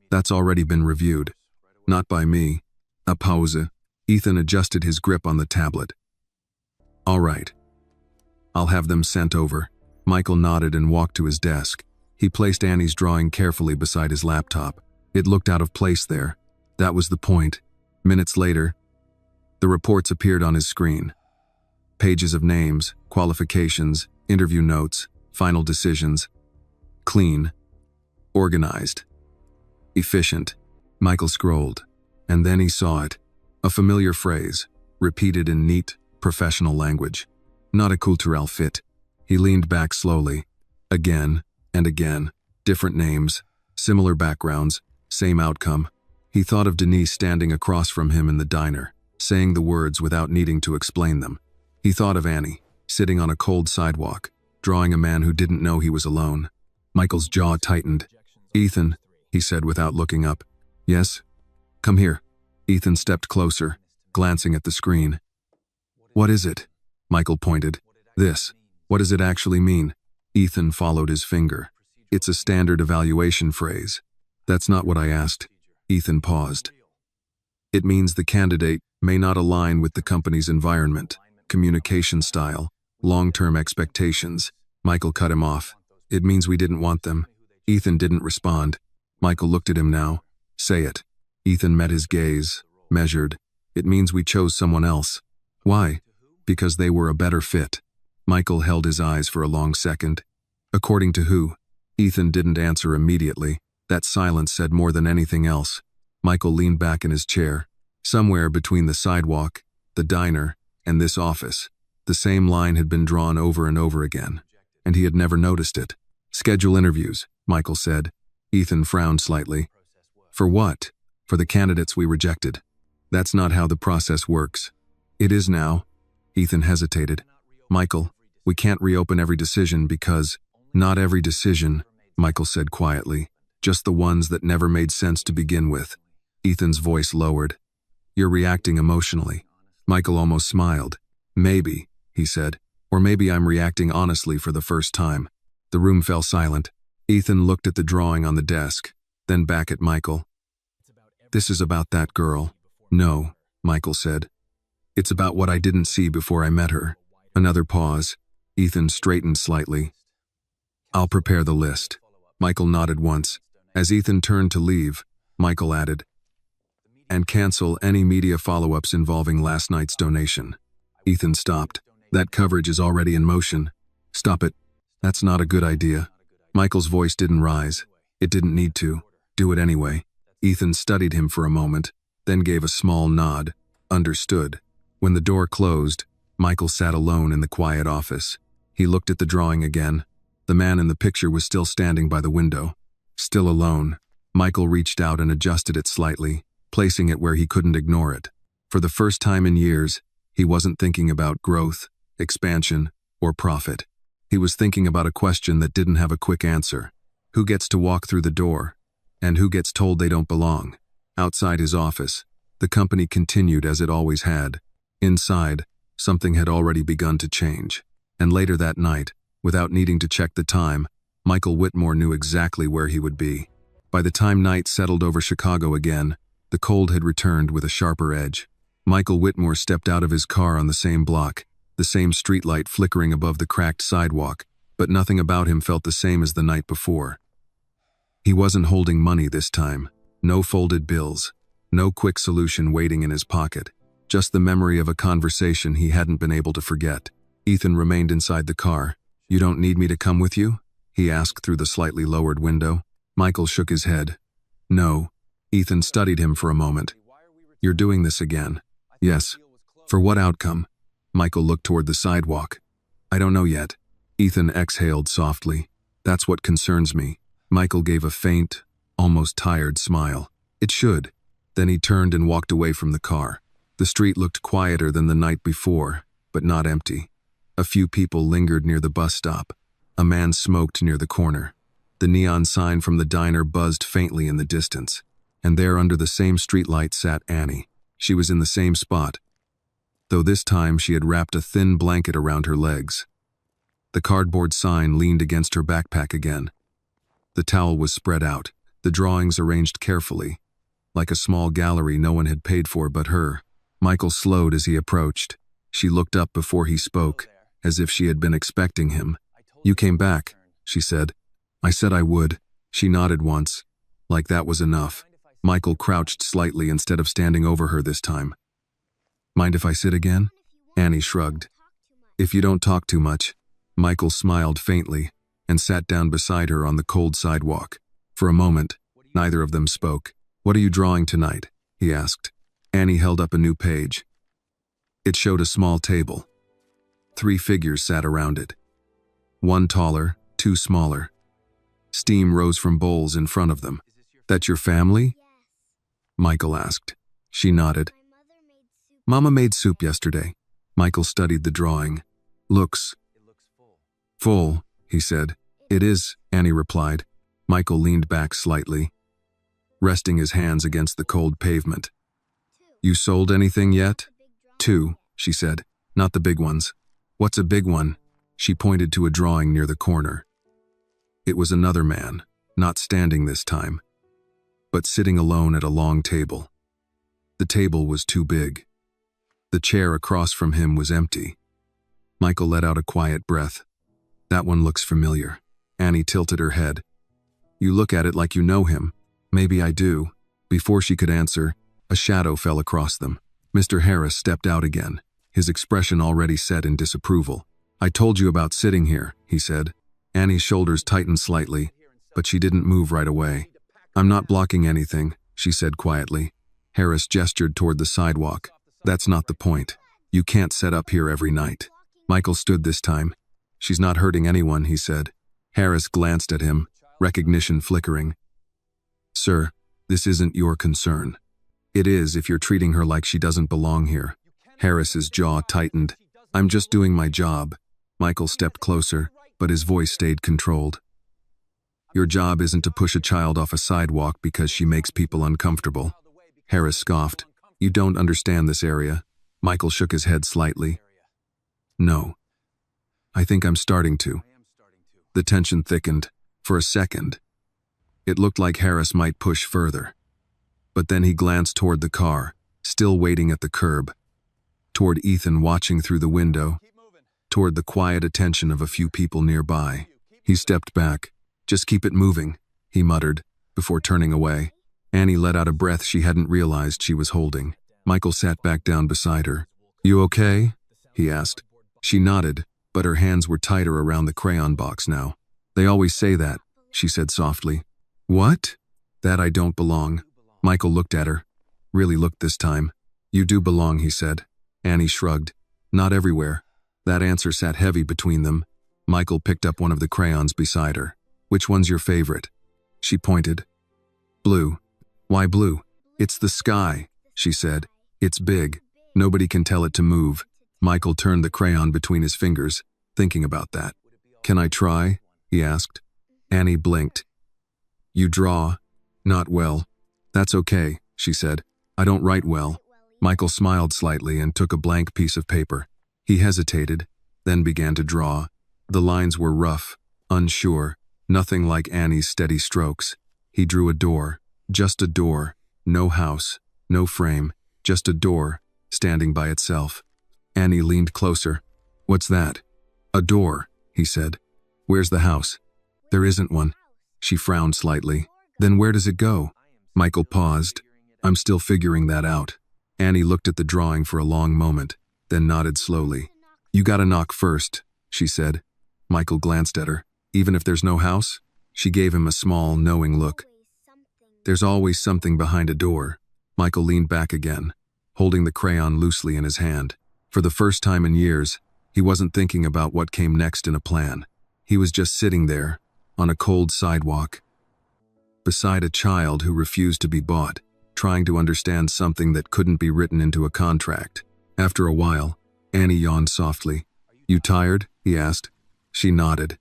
"That's already been reviewed." "Not by me." A pause. Ethan adjusted his grip on the tablet. "All right. I'll have them sent over." Michael nodded and walked to his desk. He placed Annie's drawing carefully beside his laptop. It looked out of place there. That was the point. Minutes later, the reports appeared on his screen. Pages of names, qualifications, interview notes, final decisions. Clean. Organized. Efficient. Michael scrolled, and then he saw it. A familiar phrase, repeated in neat, professional language. Not a cultural fit. He leaned back slowly. Again and again. Different names, similar backgrounds, same outcome. He thought of Denise standing across from him in the diner, saying the words without needing to explain them. He thought of Annie, sitting on a cold sidewalk, drawing a man who didn't know he was alone. Michael's jaw tightened. "Ethan," he said without looking up. "Yes?" "Come here." Ethan stepped closer, glancing at the screen. "What is it?" Michael pointed. "This. What does it actually mean?" Ethan followed his finger. "It's a standard evaluation phrase." "That's not what I asked." Ethan paused. "It means the candidate may not align with the company's environment, communication style, long-term expectations." Michael cut him off. "It means we didn't want them." Ethan didn't respond. Michael looked at him now. "Say it." Ethan met his gaze, measured. "It means we chose someone else." "Why?" "Because they were a better fit." Michael held his eyes for a long second. "According to who?" Ethan didn't answer immediately. That silence said more than anything else. Michael leaned back in his chair. Somewhere between the sidewalk, the diner, and this office, the same line had been drawn over and over again, and he had never noticed it. "Schedule interviews," Michael said. Ethan frowned slightly. "For what?" "For the candidates we rejected." "That's not how the process works." "It is now." Ethan hesitated. "Michael, we can't reopen every decision because—" "Not every decision," Michael said quietly. "Just the ones that never made sense to begin with." Ethan's voice lowered. "You're reacting emotionally." Michael almost smiled. "Maybe," he said. "Or maybe I'm reacting honestly for the first time." The room fell silent. Ethan looked at the drawing on the desk, then back at Michael. "This is about that girl." "No," Michael said. "It's about what I didn't see before I met her." Another pause. Ethan straightened slightly. "I'll prepare the list." Michael nodded once. As Ethan turned to leave, Michael added, "And cancel any media follow-ups involving last night's donation." Ethan stopped. "That coverage is already in motion. Stop it. That's not a good idea." Michael's voice didn't rise. It didn't need to. Do it anyway. Ethan studied him for a moment, then gave a small nod. Understood. When the door closed, Michael sat alone in the quiet office. He looked at the drawing again. The man in the picture was still standing by the window. Still alone. Michael reached out and adjusted it slightly, placing it where he couldn't ignore it. For the first time in years, he wasn't thinking about growth, expansion, or profit. He was thinking about a question that didn't have a quick answer. Who gets to walk through the door? And who gets told they don't belong? Outside his office, the company continued as it always had. Inside, something had already begun to change. And later that night, without needing to check the time, Michael Whitmore knew exactly where he would be. By the time night settled over Chicago again, the cold had returned with a sharper edge. Michael Whitmore stepped out of his car on the same block, the same streetlight flickering above the cracked sidewalk, but nothing about him felt the same as the night before. He wasn't holding money this time. No folded bills. No quick solution waiting in his pocket. Just the memory of a conversation he hadn't been able to forget. Ethan remained inside the car. "You don't need me to come with you?" he asked through the slightly lowered window. Michael shook his head. "No." Ethan studied him for a moment. "You're doing this again." "Yes." "For what outcome?" Michael looked toward the sidewalk. "I don't know yet." Ethan exhaled softly. "That's what concerns me." Michael gave a faint, almost tired smile. "It should." Then he turned and walked away from the car. The street looked quieter than the night before, but not empty. A few people lingered near the bus stop. A man smoked near the corner. The neon sign from the diner buzzed faintly in the distance. And there under the same streetlight sat Annie. She was in the same spot, though this time she had wrapped a thin blanket around her legs. The cardboard sign leaned against her backpack again. The towel was spread out, the drawings arranged carefully, like a small gallery no one had paid for but her. Michael slowed as he approached. She looked up before he spoke, as if she had been expecting him. "You came back," she said. "I said I would." She nodded once, like that was enough. Michael crouched slightly instead of standing over her this time. "Mind if I sit again?" Annie shrugged. "If you don't talk too much." Michael smiled faintly and sat down beside her on the cold sidewalk. For a moment, neither of them spoke. "What are you drawing tonight?" he asked. Annie held up a new page. It showed a small table. 3 figures sat around it. 1 taller, 2 smaller. Steam rose from bowls in front of them. "That your family?" Michael asked. She nodded. "Mama made soup yesterday." Michael studied the drawing. "Looks full," he said. "It is," Annie replied. Michael leaned back slightly, resting his hands against the cold pavement. "You sold anything yet?" 2, she said. "Not the big ones." "What's a big one?" She pointed to a drawing near the corner. It was another man, not standing this time, but sitting alone at a long table. The table was too big. The chair across from him was empty. Michael let out a quiet breath. "That one looks familiar." Annie tilted her head. "You look at it like you know him." "Maybe I do." Before she could answer, a shadow fell across them. Mr. Harris stepped out again, his expression already set in disapproval. "I told you about sitting here," he said. Annie's shoulders tightened slightly, but she didn't move right away. "I'm not blocking anything," she said quietly. Harris gestured toward the sidewalk. "That's not the point. You can't set up here every night." Michael stood this time. "She's not hurting anyone," he said. Harris glanced at him, recognition flickering. "Sir, this isn't your concern." "It is if you're treating her like she doesn't belong here." Harris's jaw tightened. "I'm just doing my job." Michael stepped closer, but his voice stayed controlled. "Your job isn't to push a child off a sidewalk because she makes people uncomfortable." Harris scoffed. "You don't understand this area." Michael shook his head slightly. "No. I think I'm starting to." The tension thickened. For a second, it looked like Harris might push further. But then he glanced toward the car, still waiting at the curb, toward Ethan watching through the window, toward the quiet attention of a few people nearby. He stepped back. "Just keep it moving," he muttered. before turning away. Annie let out a breath she hadn't realized she was holding. Michael sat back down beside her. "You okay?" he asked. She nodded, but her hands were tighter around the crayon box now. "They always say that," she said softly. "What?" "That I don't belong." Michael looked at her. Really looked this time. "You do belong," he said. Annie shrugged. "Not everywhere." That answer sat heavy between them. Michael picked up one of the crayons beside her. "Which one's your favorite?" She pointed. "Blue." "Why blue?" "It's the sky," she said. "It's big. Nobody can tell it to move." Michael turned the crayon between his fingers, thinking about that. "Can I try?" he asked. Annie blinked. "You draw." "Not well." "That's okay," she said. "I don't write well." Michael smiled slightly and took a blank piece of paper. He hesitated, then began to draw. The lines were rough, unsure, nothing like Annie's steady strokes. He drew a door, just a door, no house, no frame, just a door, standing by itself. Annie leaned closer. "What's that?" "A door," he said. "Where's the house?" "There isn't one." She frowned slightly. "Then where does it go?" Michael paused. "I'm still figuring that out." Annie looked at the drawing for a long moment, then nodded slowly. "You gotta knock first," she said. Michael glanced at her. "Even if there's no house?" She gave him a small, knowing look. "There's always something behind a door." Michael leaned back again, holding the crayon loosely in his hand. For the first time in years, he wasn't thinking about what came next in a plan. He was just sitting there, on a cold sidewalk, beside a child who refused to be bought, trying to understand something that couldn't be written into a contract. After a while, Annie yawned softly. "You tired?" he asked. She nodded.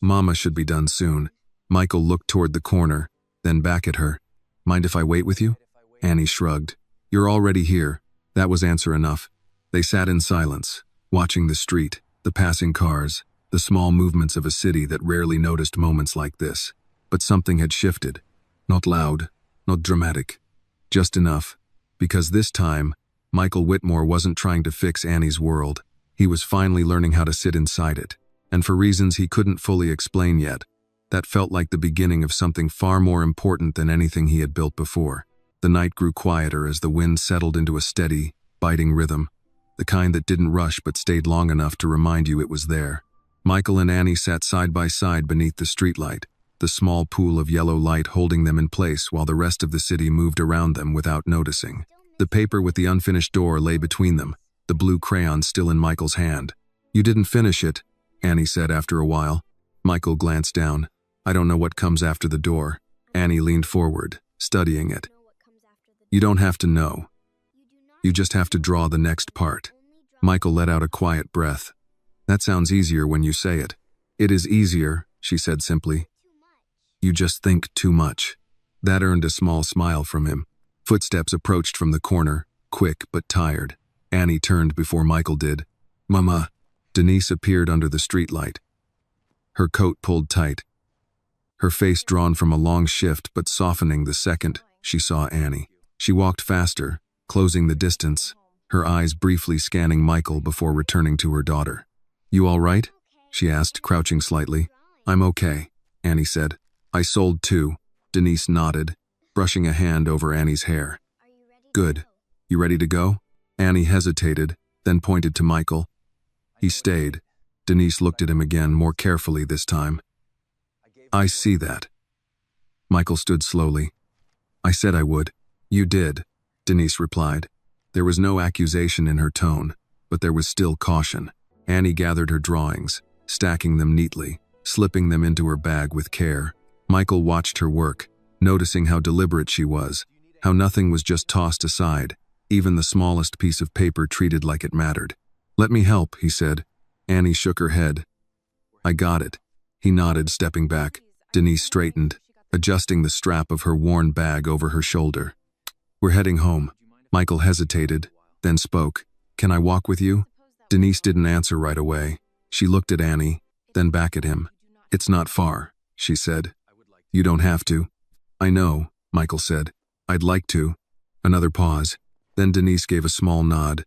"Mama should be done soon." Michael looked toward the corner, then back at her. "Mind if I wait with you?" Annie shrugged. "You're already here." That was answer enough. They sat in silence, watching the street, the passing cars, the small movements of a city that rarely noticed moments like this. But something had shifted. Not loud, not dramatic. Just enough. Because this time, Michael Whitmore wasn't trying to fix Annie's world. He was finally learning how to sit inside it. And for reasons he couldn't fully explain yet, that felt like the beginning of something far more important than anything he had built before. The night grew quieter as the wind settled into a steady, biting rhythm, the kind that didn't rush but stayed long enough to remind you it was there. Michael and Annie sat side by side beneath the streetlight, the small pool of yellow light holding them in place while the rest of the city moved around them without noticing. The paper with the unfinished door lay between them, the blue crayon still in Michael's hand. "You didn't finish it," Annie said after a while. Michael glanced down. "I don't know what comes after the door." Annie leaned forward, studying it. "You don't have to know. You just have to draw the next part." Michael let out a quiet breath. "That sounds easier when you say it." "It is easier," she said simply. "You just think too much." That earned a small smile from him. Footsteps approached from the corner, quick but tired. Annie turned before Michael did. "Mama." Denise appeared under the streetlight. Her coat pulled tight, her face drawn from a long shift but softening the second she saw Annie. She walked faster, closing the distance, her eyes briefly scanning Michael before returning to her daughter. "You all right?" she asked, crouching slightly. "I'm okay," Annie said. "I sold too." Denise nodded, brushing a hand over Annie's hair. "Good. You ready to go?" Annie hesitated, then pointed to Michael. He stayed. Denise looked at him again, more carefully this time. "I see that." Michael stood slowly. "I said I would." "You did," Denise replied. There was no accusation in her tone, but there was still caution. Annie gathered her drawings, stacking them neatly, slipping them into her bag with care. Michael watched her work, noticing how deliberate she was, how nothing was just tossed aside, even the smallest piece of paper treated like it mattered. "Let me help," he said. Annie shook her head. "I got it." He nodded, stepping back. Denise straightened, adjusting the strap of her worn bag over her shoulder. "We're heading home." Michael hesitated, then spoke. "Can I walk with you?" Denise didn't answer right away. She looked at Annie, then back at him. "It's not far," she said. "You don't have to." "I know," Michael said. "I'd like to." Another pause. Then Denise gave a small nod.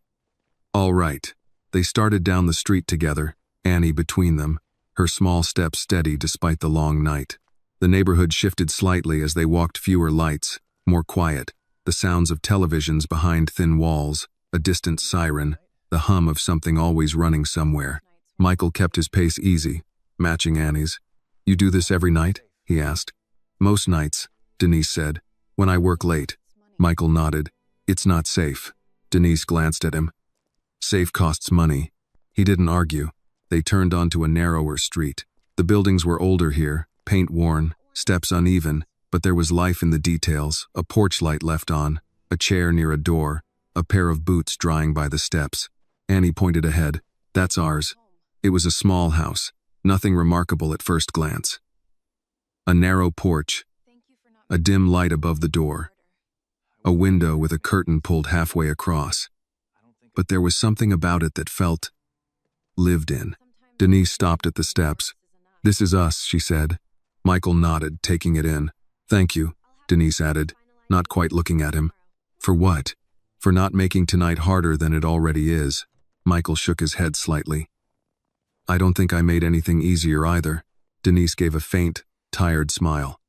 "All right." They started down the street together, Annie between them, her small steps steady despite the long night. The neighborhood shifted slightly as they walked, fewer lights, more quiet, the sounds of televisions behind thin walls, a distant siren, the hum of something always running somewhere. Michael kept his pace easy, matching Annie's. "You do this every night?" he asked. "Most nights," Denise said. "When I work late." Michael nodded. "It's not safe." Denise glanced at him. "Safe costs money." He didn't argue. They turned onto a narrower street. The buildings were older here, paint worn, steps uneven, but there was life in the details, a porch light left on, a chair near a door, a pair of boots drying by the steps. Annie pointed ahead. "That's ours." It was a small house, nothing remarkable at first glance. A narrow porch, a dim light above the door, a window with a curtain pulled halfway across. But there was something about it that felt lived in. Denise stopped at the steps. "This is us," she said. Michael nodded, taking it in. "Thank you," Denise added, not quite looking at him. "For what?" "For not making tonight harder than it already is." Michael shook his head slightly. "I don't think I made anything easier either." Denise gave a faint, tired smile.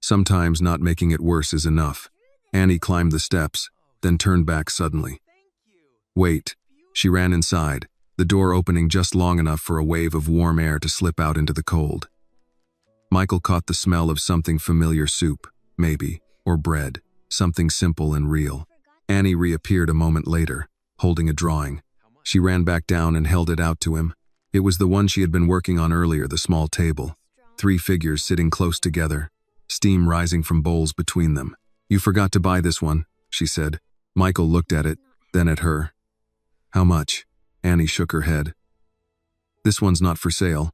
"Sometimes not making it worse is enough." Annie climbed the steps, then turned back suddenly. "Wait." She ran inside, the door opening just long enough for a wave of warm air to slip out into the cold. Michael caught the smell of something familiar, soup, maybe, or bread, something simple and real. Annie reappeared a moment later, holding a drawing. She ran back down and held it out to him. It was the one she had been working on earlier, the small table. 3 figures sitting close together, steam rising from bowls between them. "You forgot to buy this one," she said. Michael looked at it, then at her. "How much?" Annie shook her head. "This one's not for sale."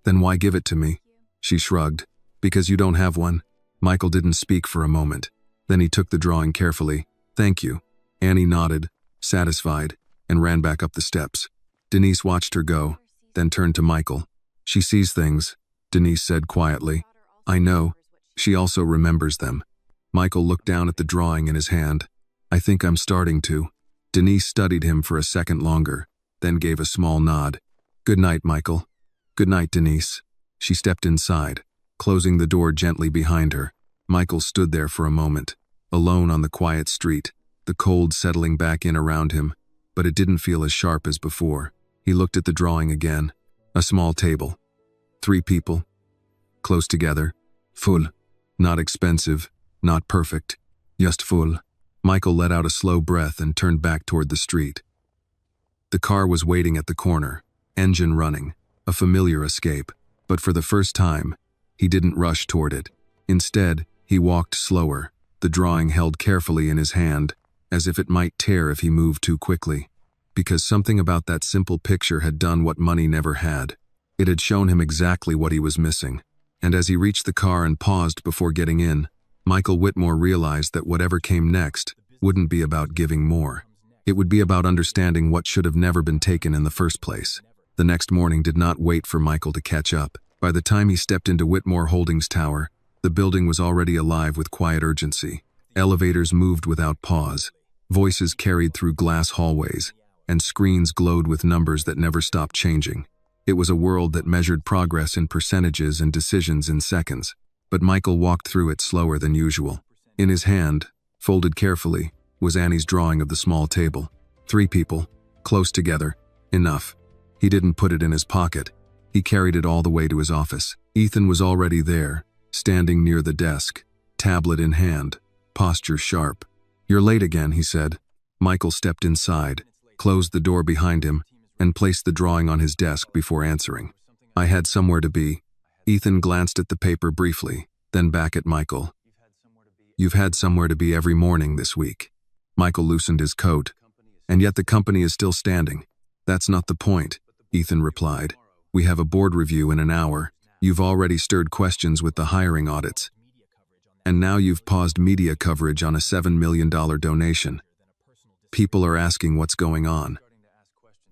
"Then why give it to me?" She shrugged. "Because you don't have one." Michael didn't speak for a moment. Then he took the drawing carefully. "Thank you." Annie nodded, satisfied, and ran back up the steps. Denise watched her go, then turned to Michael. "She sees things," Denise said quietly. "I know. She also remembers them." Michael looked down at the drawing in his hand. "I think I'm starting to." Denise studied him for a second longer, then gave a small nod. "Good night, Michael." "Good night, Denise." She stepped inside, closing the door gently behind her. Michael stood there for a moment, alone on the quiet street, the cold settling back in around him, but it didn't feel as sharp as before. He looked at the drawing again. A small table. 3 people. Close together. Full. Not expensive, not perfect. Just full. Michael let out a slow breath and turned back toward the street. The car was waiting at the corner, engine running, a familiar escape, but for the first time, he didn't rush toward it. Instead, he walked slower, the drawing held carefully in his hand, as if it might tear if he moved too quickly. Because something about that simple picture had done what money never had. It had shown him exactly what he was missing. And as he reached the car and paused before getting in, Michael Whitmore realized that whatever came next wouldn't be about giving more. It would be about understanding what should have never been taken in the first place. The next morning did not wait for Michael to catch up. By the time he stepped into Whitmore Holdings Tower, the building was already alive with quiet urgency. Elevators moved without pause. Voices carried through glass hallways, and screens glowed with numbers that never stopped changing. It was a world that measured progress in percentages and decisions in seconds. But Michael walked through it slower than usual. In his hand, folded carefully, was Annie's drawing of the small table. 3 people, close together, enough. He didn't put it in his pocket. He carried it all the way to his office. Ethan was already there, standing near the desk, tablet in hand, posture sharp. "You're late again," he said. Michael stepped inside, closed the door behind him, and placed the drawing on his desk before answering. "I had somewhere to be." Ethan glanced at the paper briefly, then back at Michael. "You've had somewhere to be every morning this week." Michael loosened his coat. "And yet the company is still standing." "That's not the point," Ethan replied. "We have a board review in an hour. You've already stirred questions with the hiring audits. And now you've paused media coverage on a $7 million donation. People are asking what's going on."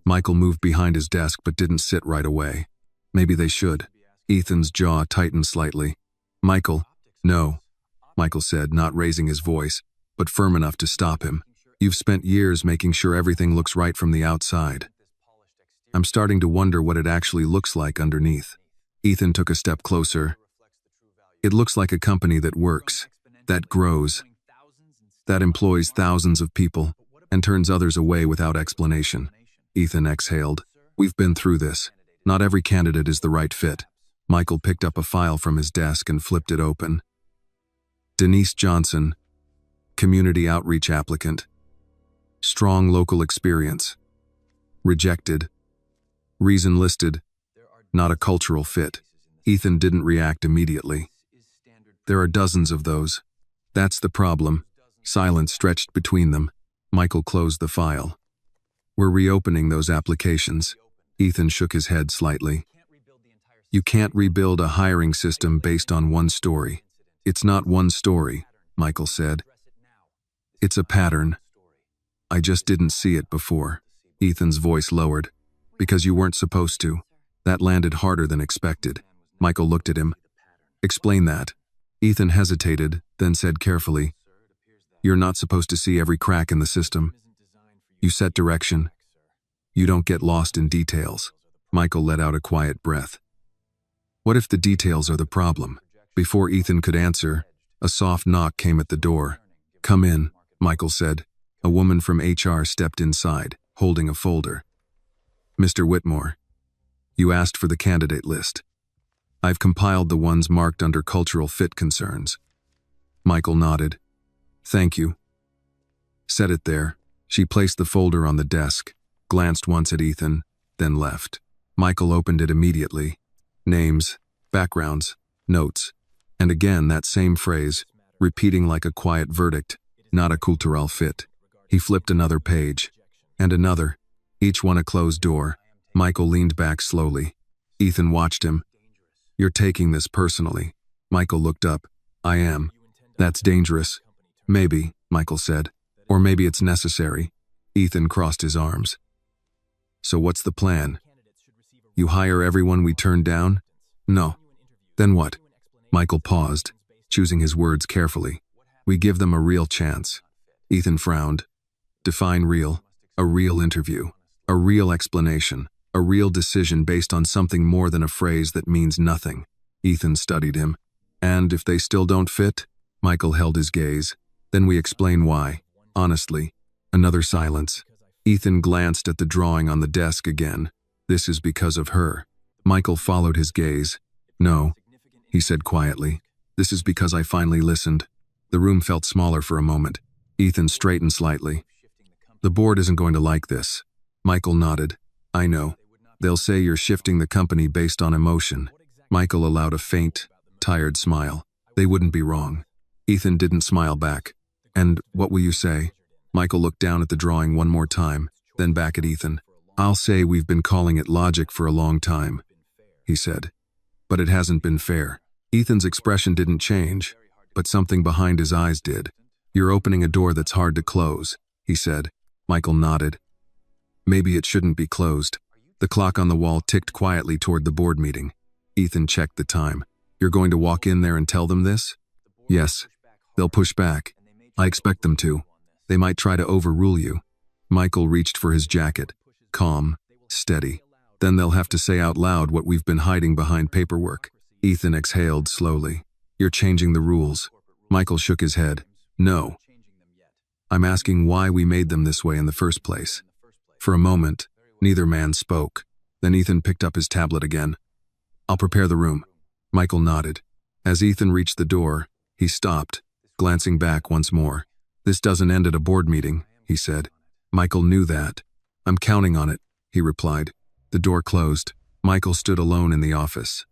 Michael moved behind his desk but didn't sit right away. "Maybe they should." Ethan's jaw tightened slightly. "Michael." "No," Michael said, not raising his voice, but firm enough to stop him. "You've spent years making sure everything looks right from the outside. I'm starting to wonder what it actually looks like underneath." Ethan took a step closer. It looks like a company that works, that grows, that employs thousands of people, and turns others away without explanation. Ethan exhaled. We've been through this. Not every candidate is the right fit. Michael picked up a file from his desk and flipped it open. Denise Johnson, community outreach applicant. Strong local experience. Rejected. Reason listed, not a cultural fit. Ethan didn't react immediately. There are dozens of those. That's the problem. Silence stretched between them. Michael closed the file. We're reopening those applications. Ethan shook his head slightly. You can't rebuild a hiring system based on one story. It's not one story, Michael said. It's a pattern. I just didn't see it before. Ethan's voice lowered. Because you weren't supposed to. That landed harder than expected. Michael looked at him. Explain that. Ethan hesitated, then said carefully, You're not supposed to see every crack in the system. You set direction. You don't get lost in details. Michael let out a quiet breath. What if the details are the problem? Before Ethan could answer, a soft knock came at the door. Come in, Michael said. A woman from HR stepped inside, holding a folder. Mr. Whitmore, you asked for the candidate list. I've compiled the ones marked under cultural fit concerns. Michael nodded. Thank you. Set it there. She placed the folder on the desk, glanced once at Ethan, then left. Michael opened it immediately. Names, backgrounds, notes, and again that same phrase, repeating like a quiet verdict, not a cultural fit. He flipped another page, and another, each one a closed door. Michael leaned back slowly. Ethan watched him. You're taking this personally. Michael looked up. I am. That's dangerous. Maybe, Michael said. Or maybe it's necessary. Ethan crossed his arms. So what's the plan? You hire everyone we turned down? No. Then what? Michael paused, choosing his words carefully. We give them a real chance. Ethan frowned. Define real. A real interview. A real explanation. A real decision based on something more than a phrase that means nothing. Ethan studied him. And if they still don't fit? Michael held his gaze. Then we explain why. Honestly. Another silence. Ethan glanced at the drawing on the desk again. This is because of her. Michael followed his gaze. No, he said quietly. This is because I finally listened. The room felt smaller for a moment. Ethan straightened slightly. The board isn't going to like this. Michael nodded. I know. They'll say you're shifting the company based on emotion. Michael allowed a faint, tired smile. They wouldn't be wrong. Ethan didn't smile back. And what will you say? Michael looked down at the drawing one more time, then back at Ethan. I'll say we've been calling it logic for a long time, he said. But it hasn't been fair. Ethan's expression didn't change, but something behind his eyes did. You're opening a door that's hard to close, he said. Michael nodded. Maybe it shouldn't be closed. The clock on the wall ticked quietly toward the board meeting. Ethan checked the time. You're going to walk in there and tell them this? Yes. They'll push back. I expect them to. They might try to overrule you. Michael reached for his jacket. Calm, steady. Then they'll have to say out loud what we've been hiding behind paperwork. Ethan exhaled slowly. You're changing the rules. Michael shook his head. No. I'm asking why we made them this way in the first place. For a moment, neither man spoke. Then Ethan picked up his tablet again. I'll prepare the room. Michael nodded. As Ethan reached the door, he stopped, glancing back once more. This doesn't end at a board meeting, he said. Michael knew that. I'm counting on it, he replied. The door closed. Michael stood alone in the office.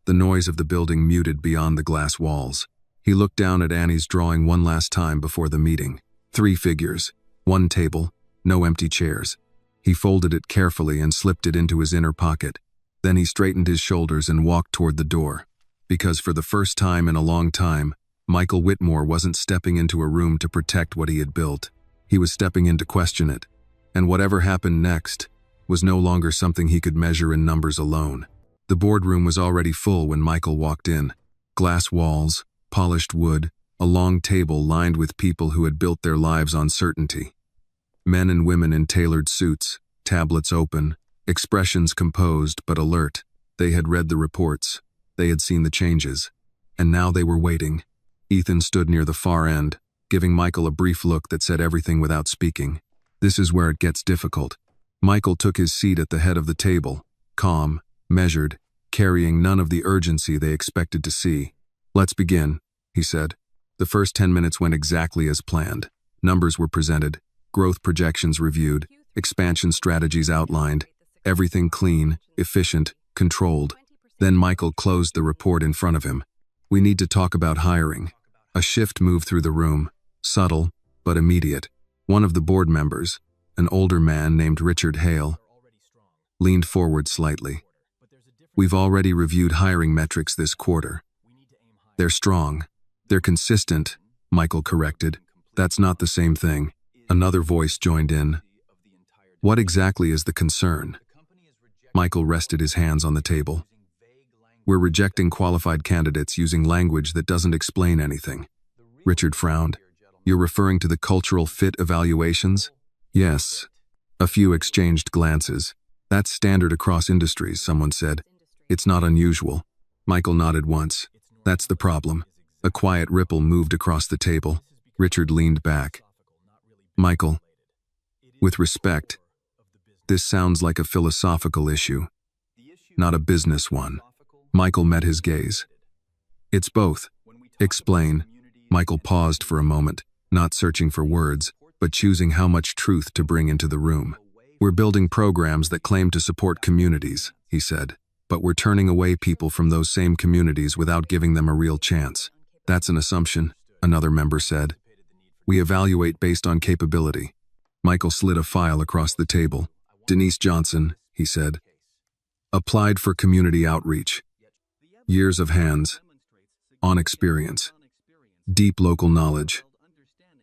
The noise of the building muted beyond the glass walls. He looked down at Annie's drawing one last time before the meeting. 3 figures, 1 table, no empty chairs. He folded it carefully and slipped it into his inner pocket. Then he straightened his shoulders and walked toward the door. Because for the first time in a long time, Michael Whitmore wasn't stepping into a room to protect what he had built. He was stepping in to question it. And whatever happened next was no longer something he could measure in numbers alone. The boardroom was already full when Michael walked in. Glass walls, polished wood, a long table lined with people who had built their lives on certainty. Men and women in tailored suits, tablets open, expressions composed but alert. They had read the reports. They had seen the changes. And now they were waiting. Ethan stood near the far end, giving Michael a brief look that said everything without speaking. This is where it gets difficult. Michael took his seat at the head of the table, calm, measured, carrying none of the urgency they expected to see. "Let's begin," he said. The first 10 minutes went exactly as planned. Numbers were presented, growth projections reviewed, expansion strategies outlined, everything clean, efficient, controlled. Then Michael closed the report in front of him. "We need to talk about hiring." A shift moved through the room, subtle but immediate. One of the board members, an older man named Richard Hale, leaned forward slightly. "We've already reviewed hiring metrics this quarter. They're strong. They're consistent," Michael corrected. "That's not the same thing." Another voice joined in. "What exactly is the concern?" Michael rested his hands on the table. "We're rejecting qualified candidates using language that doesn't explain anything." Richard frowned. "You're referring to the cultural fit evaluations?" "Yes." A few exchanged glances. "That's standard across industries," someone said. "It's not unusual." Michael nodded once. "That's the problem." A quiet ripple moved across the table. Richard leaned back. "Michael, with respect, this sounds like a philosophical issue, not a business one." Michael met his gaze. "It's both." "Explain." Michael paused for a moment, not searching for words, but choosing how much truth to bring into the room. "We're building programs that claim to support communities," he said, "but we're turning away people from those same communities without giving them a real chance." "That's an assumption," another member said. "We evaluate based on capability." Michael slid a file across the table. "Denise Johnson," he said, "applied for community outreach. Years of hands, on experience, deep local knowledge.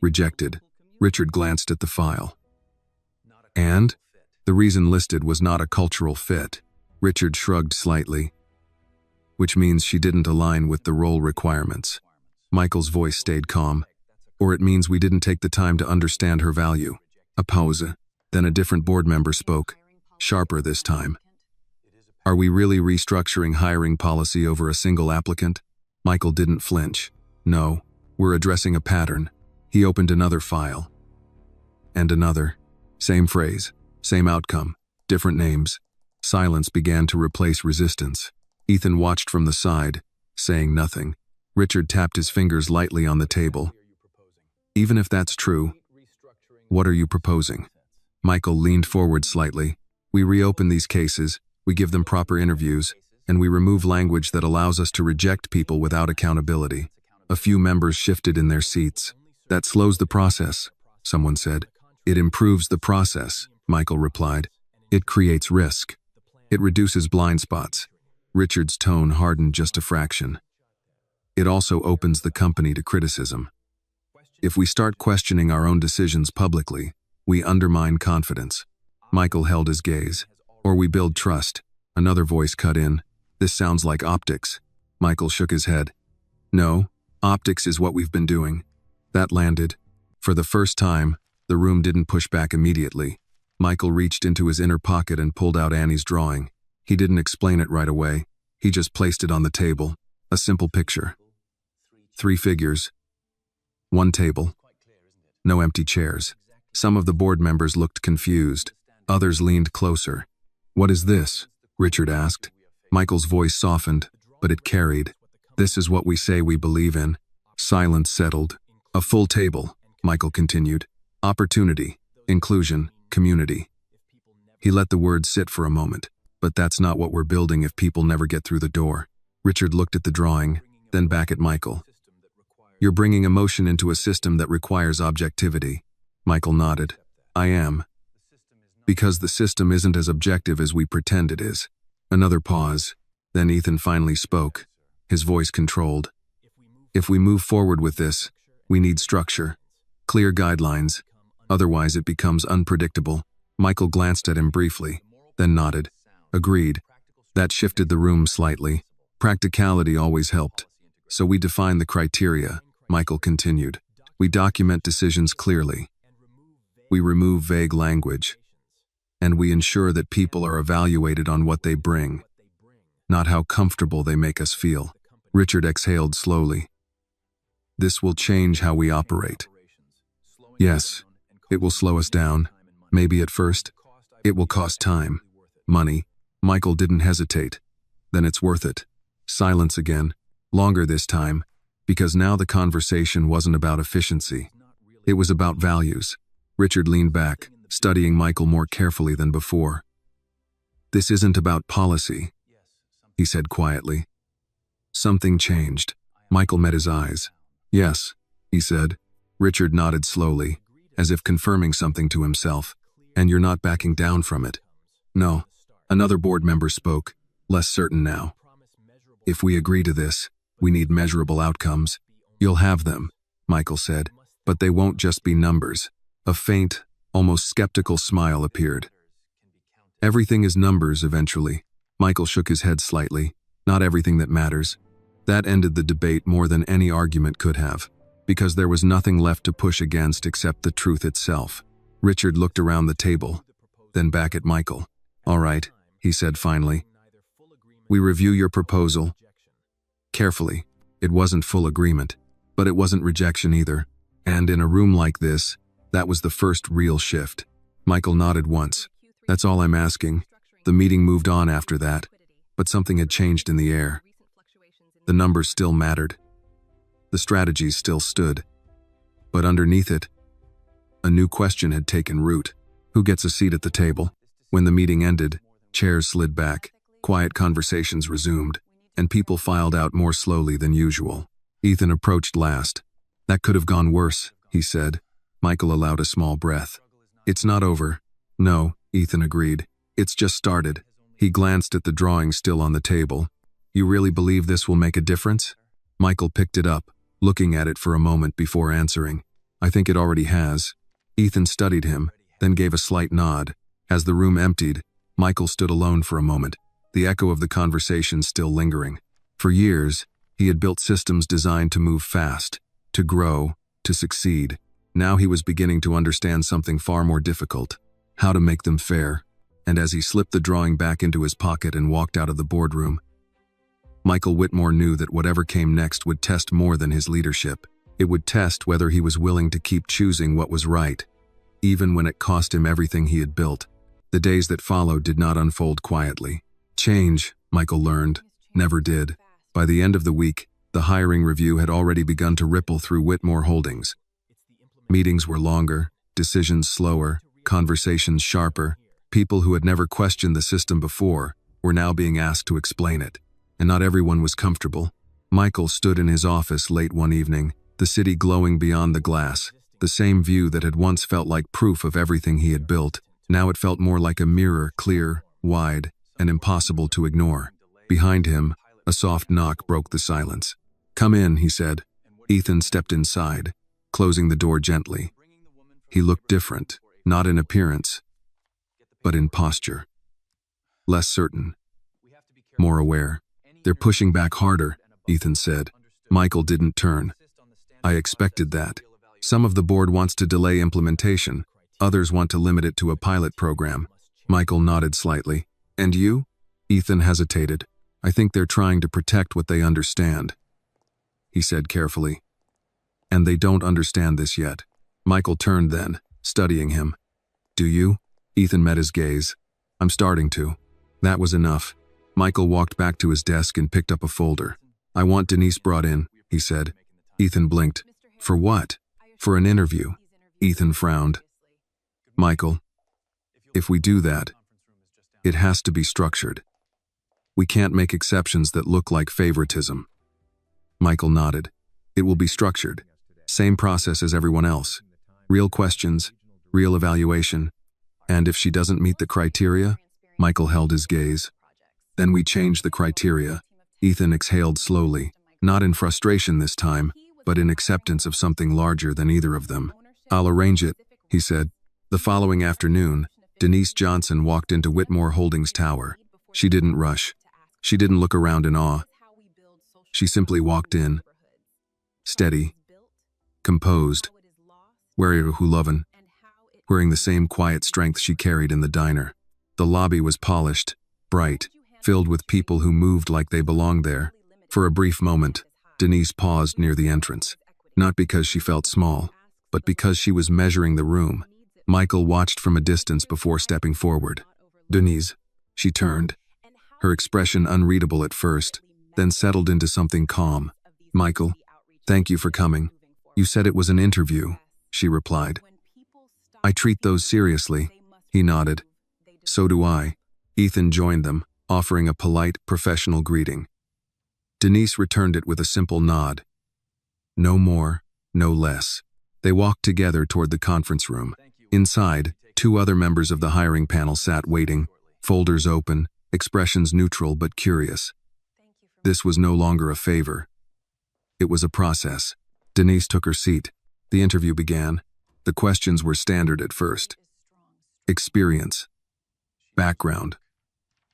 Rejected." Richard glanced at the file. "And?" "The reason listed was not a cultural fit." Richard shrugged slightly. "Which means she didn't align with the role requirements." Michael's voice stayed calm. "Or it means we didn't take the time to understand her value." A pause. Then a different board member spoke, sharper this time. "Are we really restructuring hiring policy over a single applicant?" Michael didn't flinch. "No, we're addressing a pattern." He opened another file. And another. Same phrase, same outcome, different names. Silence began to replace resistance. Ethan watched from the side, saying nothing. Richard tapped his fingers lightly on the table. "Even if that's true, what are you proposing?" Michael leaned forward slightly. "We reopen these cases, we give them proper interviews, and we remove language that allows us to reject people without accountability." A few members shifted in their seats. "That slows the process," someone said. "It improves the process," Michael replied. "It creates risk. It reduces blind spots." Richard's tone hardened just a fraction. "It also opens the company to criticism. If we start questioning our own decisions publicly, we undermine confidence." Michael held his gaze. "Or we build trust." Another voice cut in. "This sounds like optics." Michael shook his head. "No, optics is what we've been doing." That landed. For the first time, the room didn't push back immediately. Michael reached into his inner pocket and pulled out Annie's drawing. He didn't explain it right away. He just placed it on the table. A simple picture. 3 figures. 1 table. No empty chairs. Some of the board members looked confused. Others leaned closer. "What is this?" Richard asked. Michael's voice softened, but it carried. "This is what we say we believe in." Silence settled. "A full table," Michael continued. "Opportunity, inclusion, community." He let the words sit for a moment. "But that's not what we're building if people never get through the door." Richard looked at the drawing, then back at Michael. "You're bringing emotion into a system that requires objectivity." Michael nodded. "I am. Because the system isn't as objective as we pretend it is." Another pause. Then Ethan finally spoke, his voice controlled. "If we move forward with this, we need structure, clear guidelines. Otherwise it becomes unpredictable." Michael glanced at him briefly, then nodded. "Agreed." That shifted the room slightly. Practicality always helped. "So we define the criteria," Michael continued. "We document decisions clearly. We remove vague language. And we ensure that people are evaluated on what they bring, not how comfortable they make us feel." Richard exhaled slowly. This will change how we operate. Yes, it will slow us down. Maybe at first. It will cost time, money. Michael didn't hesitate. Then it's worth it. Silence again. Longer this time, because now the conversation wasn't about efficiency. It was about values. Richard leaned back, studying Michael more carefully than before. This isn't about policy, he said quietly. Something changed. Michael met his eyes. Yes, he said. Richard nodded slowly, as if confirming something to himself. And you're not backing down from it. No. Another board member spoke, less certain now. If we agree to this, we need measurable outcomes. You'll have them, Michael said, but they won't just be numbers. A faint, almost skeptical smile appeared. Everything is numbers eventually. Michael shook his head slightly. Not everything that matters. That ended the debate more than any argument could have, because there was nothing left to push against except the truth itself. Richard looked around the table, then back at Michael. All right, he said finally. We review your proposal. Carefully. It wasn't full agreement, but it wasn't rejection either. And in a room like this, that was the first real shift. Michael nodded once. That's all I'm asking. The meeting moved on after that, but something had changed in the air. The numbers still mattered. The strategies still stood. But underneath it, a new question had taken root. Who gets a seat at the table? When the meeting ended, chairs slid back, quiet conversations resumed, and people filed out more slowly than usual. Ethan approached last. That could have gone worse, he said. Michael allowed a small breath. It's not over. No, Ethan agreed. It's just started. He glanced at the drawing still on the table. You really believe this will make a difference? Michael picked it up, looking at it for a moment before answering. I think it already has. Ethan studied him, then gave a slight nod. As the room emptied, Michael stood alone for a moment, the echo of the conversation still lingering. For years, he had built systems designed to move fast, to grow, to succeed. Now he was beginning to understand something far more difficult: how to make them fair. And as he slipped the drawing back into his pocket and walked out of the boardroom, Michael Whitmore knew that whatever came next would test more than his leadership. It would test whether he was willing to keep choosing what was right, even when it cost him everything he had built. The days that followed did not unfold quietly. Change, Michael learned, never did. By the end of the week, the hiring review had already begun to ripple through Whitmore Holdings. Meetings were longer, decisions slower, conversations sharper. People who had never questioned the system before were now being asked to explain it. And not everyone was comfortable. Michael stood in his office late one evening, the city glowing beyond the glass, the same view that had once felt like proof of everything he had built. Now it felt more like a mirror, clear, wide, and impossible to ignore. Behind him, a soft knock broke the silence. Come in, he said. Ethan stepped inside, closing the door gently. He looked different, not in appearance, but in posture. Less certain, more aware. They're pushing back harder, Ethan said. Michael didn't turn. I expected that. Some of the board wants to delay implementation. Others want to limit it to a pilot program. Michael nodded slightly. And you? Ethan hesitated. I think they're trying to protect what they understand, he said carefully. And they don't understand this yet. Michael turned then, studying him. Do you? Ethan met his gaze. I'm starting to. That was enough. Michael walked back to his desk and picked up a folder. I want Denise brought in, he said. Ethan blinked. For what? For an interview. Ethan frowned. Michael, if we do that, it has to be structured. We can't make exceptions that look like favoritism. Michael nodded. It will be structured. Same process as everyone else. Real questions, real evaluation. And if she doesn't meet the criteria, Michael held his gaze. Then we change the criteria. Ethan exhaled slowly, not in frustration this time, but in acceptance of something larger than either of them. I'll arrange it, he said. The following afternoon, Denise Johnson walked into Whitmore Holdings Tower. She didn't rush. She didn't look around in awe. She simply walked in, steady, composed, wearing the same quiet strength she carried in the diner. The lobby was polished, bright, filled with people who moved like they belonged there. For a brief moment, Denise paused near the entrance, not because she felt small, but because she was measuring the room. Michael watched from a distance before stepping forward. Denise, she turned, her expression unreadable at first, then settled into something calm. Michael, thank you for coming. You said it was an interview, she replied. I treat those seriously, he nodded. So do I. Ethan joined them, offering a polite, professional greeting. Denise returned it with a simple nod. No more, no less. They walked together toward the conference room. Inside, 2 other members of the hiring panel sat waiting, folders open, expressions neutral but curious. This was no longer a favor. It was a process. Denise took her seat. The interview began. The questions were standard at first. Experience. Background.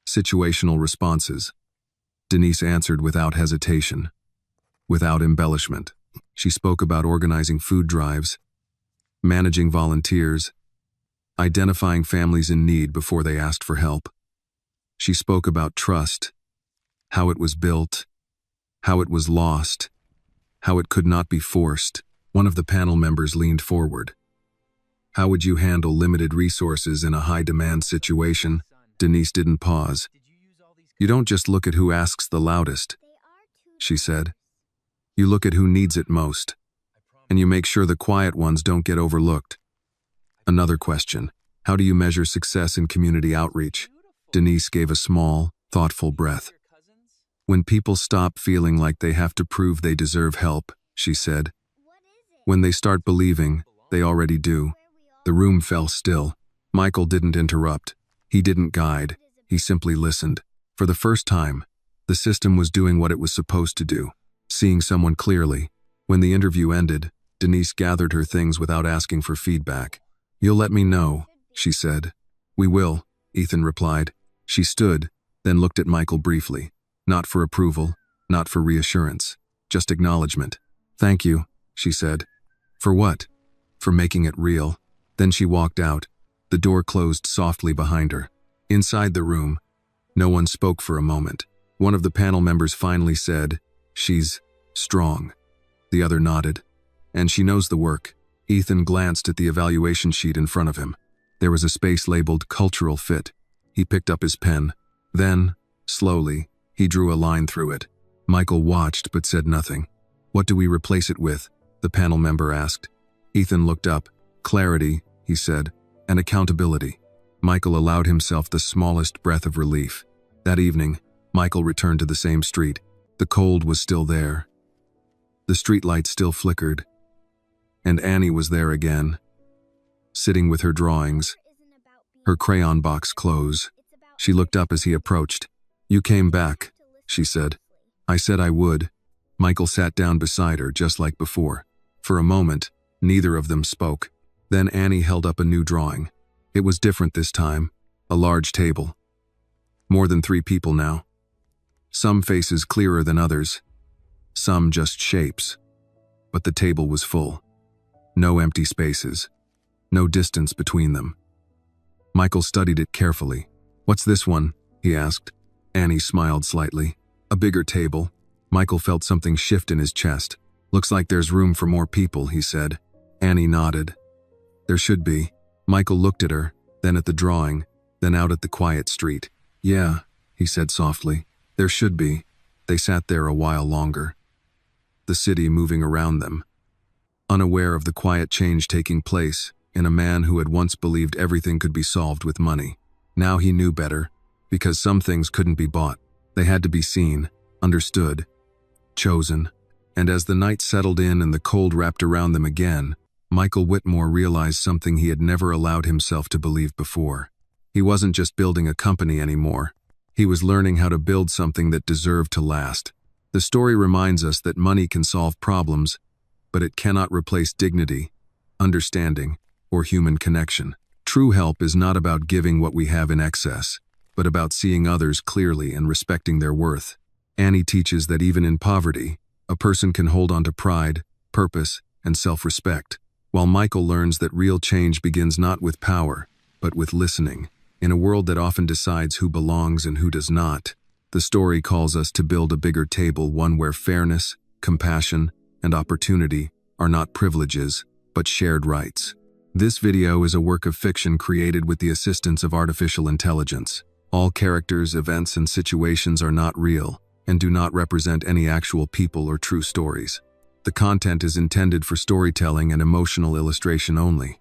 Situational responses. Denise answered without hesitation, without embellishment. She spoke about organizing food drives, managing volunteers, identifying families in need before they asked for help. She spoke about trust, how it was built, how it was lost, how it could not be forced. One of the panel members leaned forward. How would you handle limited resources in a high-demand situation? Denise didn't pause. You don't just look at who asks the loudest, she said. You look at who needs it most, and you make sure the quiet ones don't get overlooked. Another question. How do you measure success in community outreach? Denise gave a small, thoughtful breath. When people stop feeling like they have to prove they deserve help, she said. When they start believing, they already do. The room fell still. Michael didn't interrupt. He didn't guide. He simply listened. For the first time, the system was doing what it was supposed to do, seeing someone clearly. When the interview ended, Denise gathered her things without asking for feedback. You'll let me know, she said. We will, Ethan replied. She stood, then looked at Michael briefly. Not for approval, not for reassurance, just acknowledgement. Thank you, she said. For what? For making it real. Then she walked out. The door closed softly behind her. Inside the room, no one spoke for a moment. One of the panel members finally said, She's strong. The other nodded. And she knows the work. Ethan glanced at the evaluation sheet in front of him. There was a space labeled cultural fit. He picked up his pen. Then, slowly, he drew a line through it. Michael watched but said nothing. What do we replace it with? The panel member asked. Ethan looked up. Clarity, he said, and accountability. Michael allowed himself the smallest breath of relief. That evening, Michael returned to the same street. The cold was still there. The streetlights still flickered. And Annie was there again, sitting with her drawings, her crayon box close. She looked up as he approached. You came back, she said. I said I would. Michael sat down beside her just like before. For a moment, neither of them spoke. Then Annie held up a new drawing. It was different this time. A large table. More than 3 people now. Some faces clearer than others. Some just shapes. But the table was full. No empty spaces. No distance between them. Michael studied it carefully. What's this one? He asked. Annie smiled slightly. A bigger table. Michael felt something shift in his chest. Looks like there's room for more people, he said. Annie nodded. There should be. Michael looked at her, then at the drawing, then out at the quiet street. Yeah, he said softly. There should be. They sat there a while longer. The city moving around them. Unaware of the quiet change taking place in a man who had once believed everything could be solved with money. Now he knew better, because some things couldn't be bought. They had to be seen, understood, chosen. And as the night settled in and the cold wrapped around them again, Michael Whitmore realized something he had never allowed himself to believe before. He wasn't just building a company anymore. He was learning how to build something that deserved to last. The story reminds us that money can solve problems, but it cannot replace dignity, understanding, or human connection. True help is not about giving what we have in excess, but about seeing others clearly and respecting their worth. Annie teaches that even in poverty, a person can hold on to pride, purpose, and self-respect, while Michael learns that real change begins not with power, but with listening. In a world that often decides who belongs and who does not, The story calls us to build a bigger table, one where fairness, compassion, and opportunity are not privileges, but shared rights. This video is a work of fiction created with the assistance of artificial intelligence. All characters, events, and situations are not real and do not represent any actual people or true stories. The content is intended for storytelling and emotional illustration only.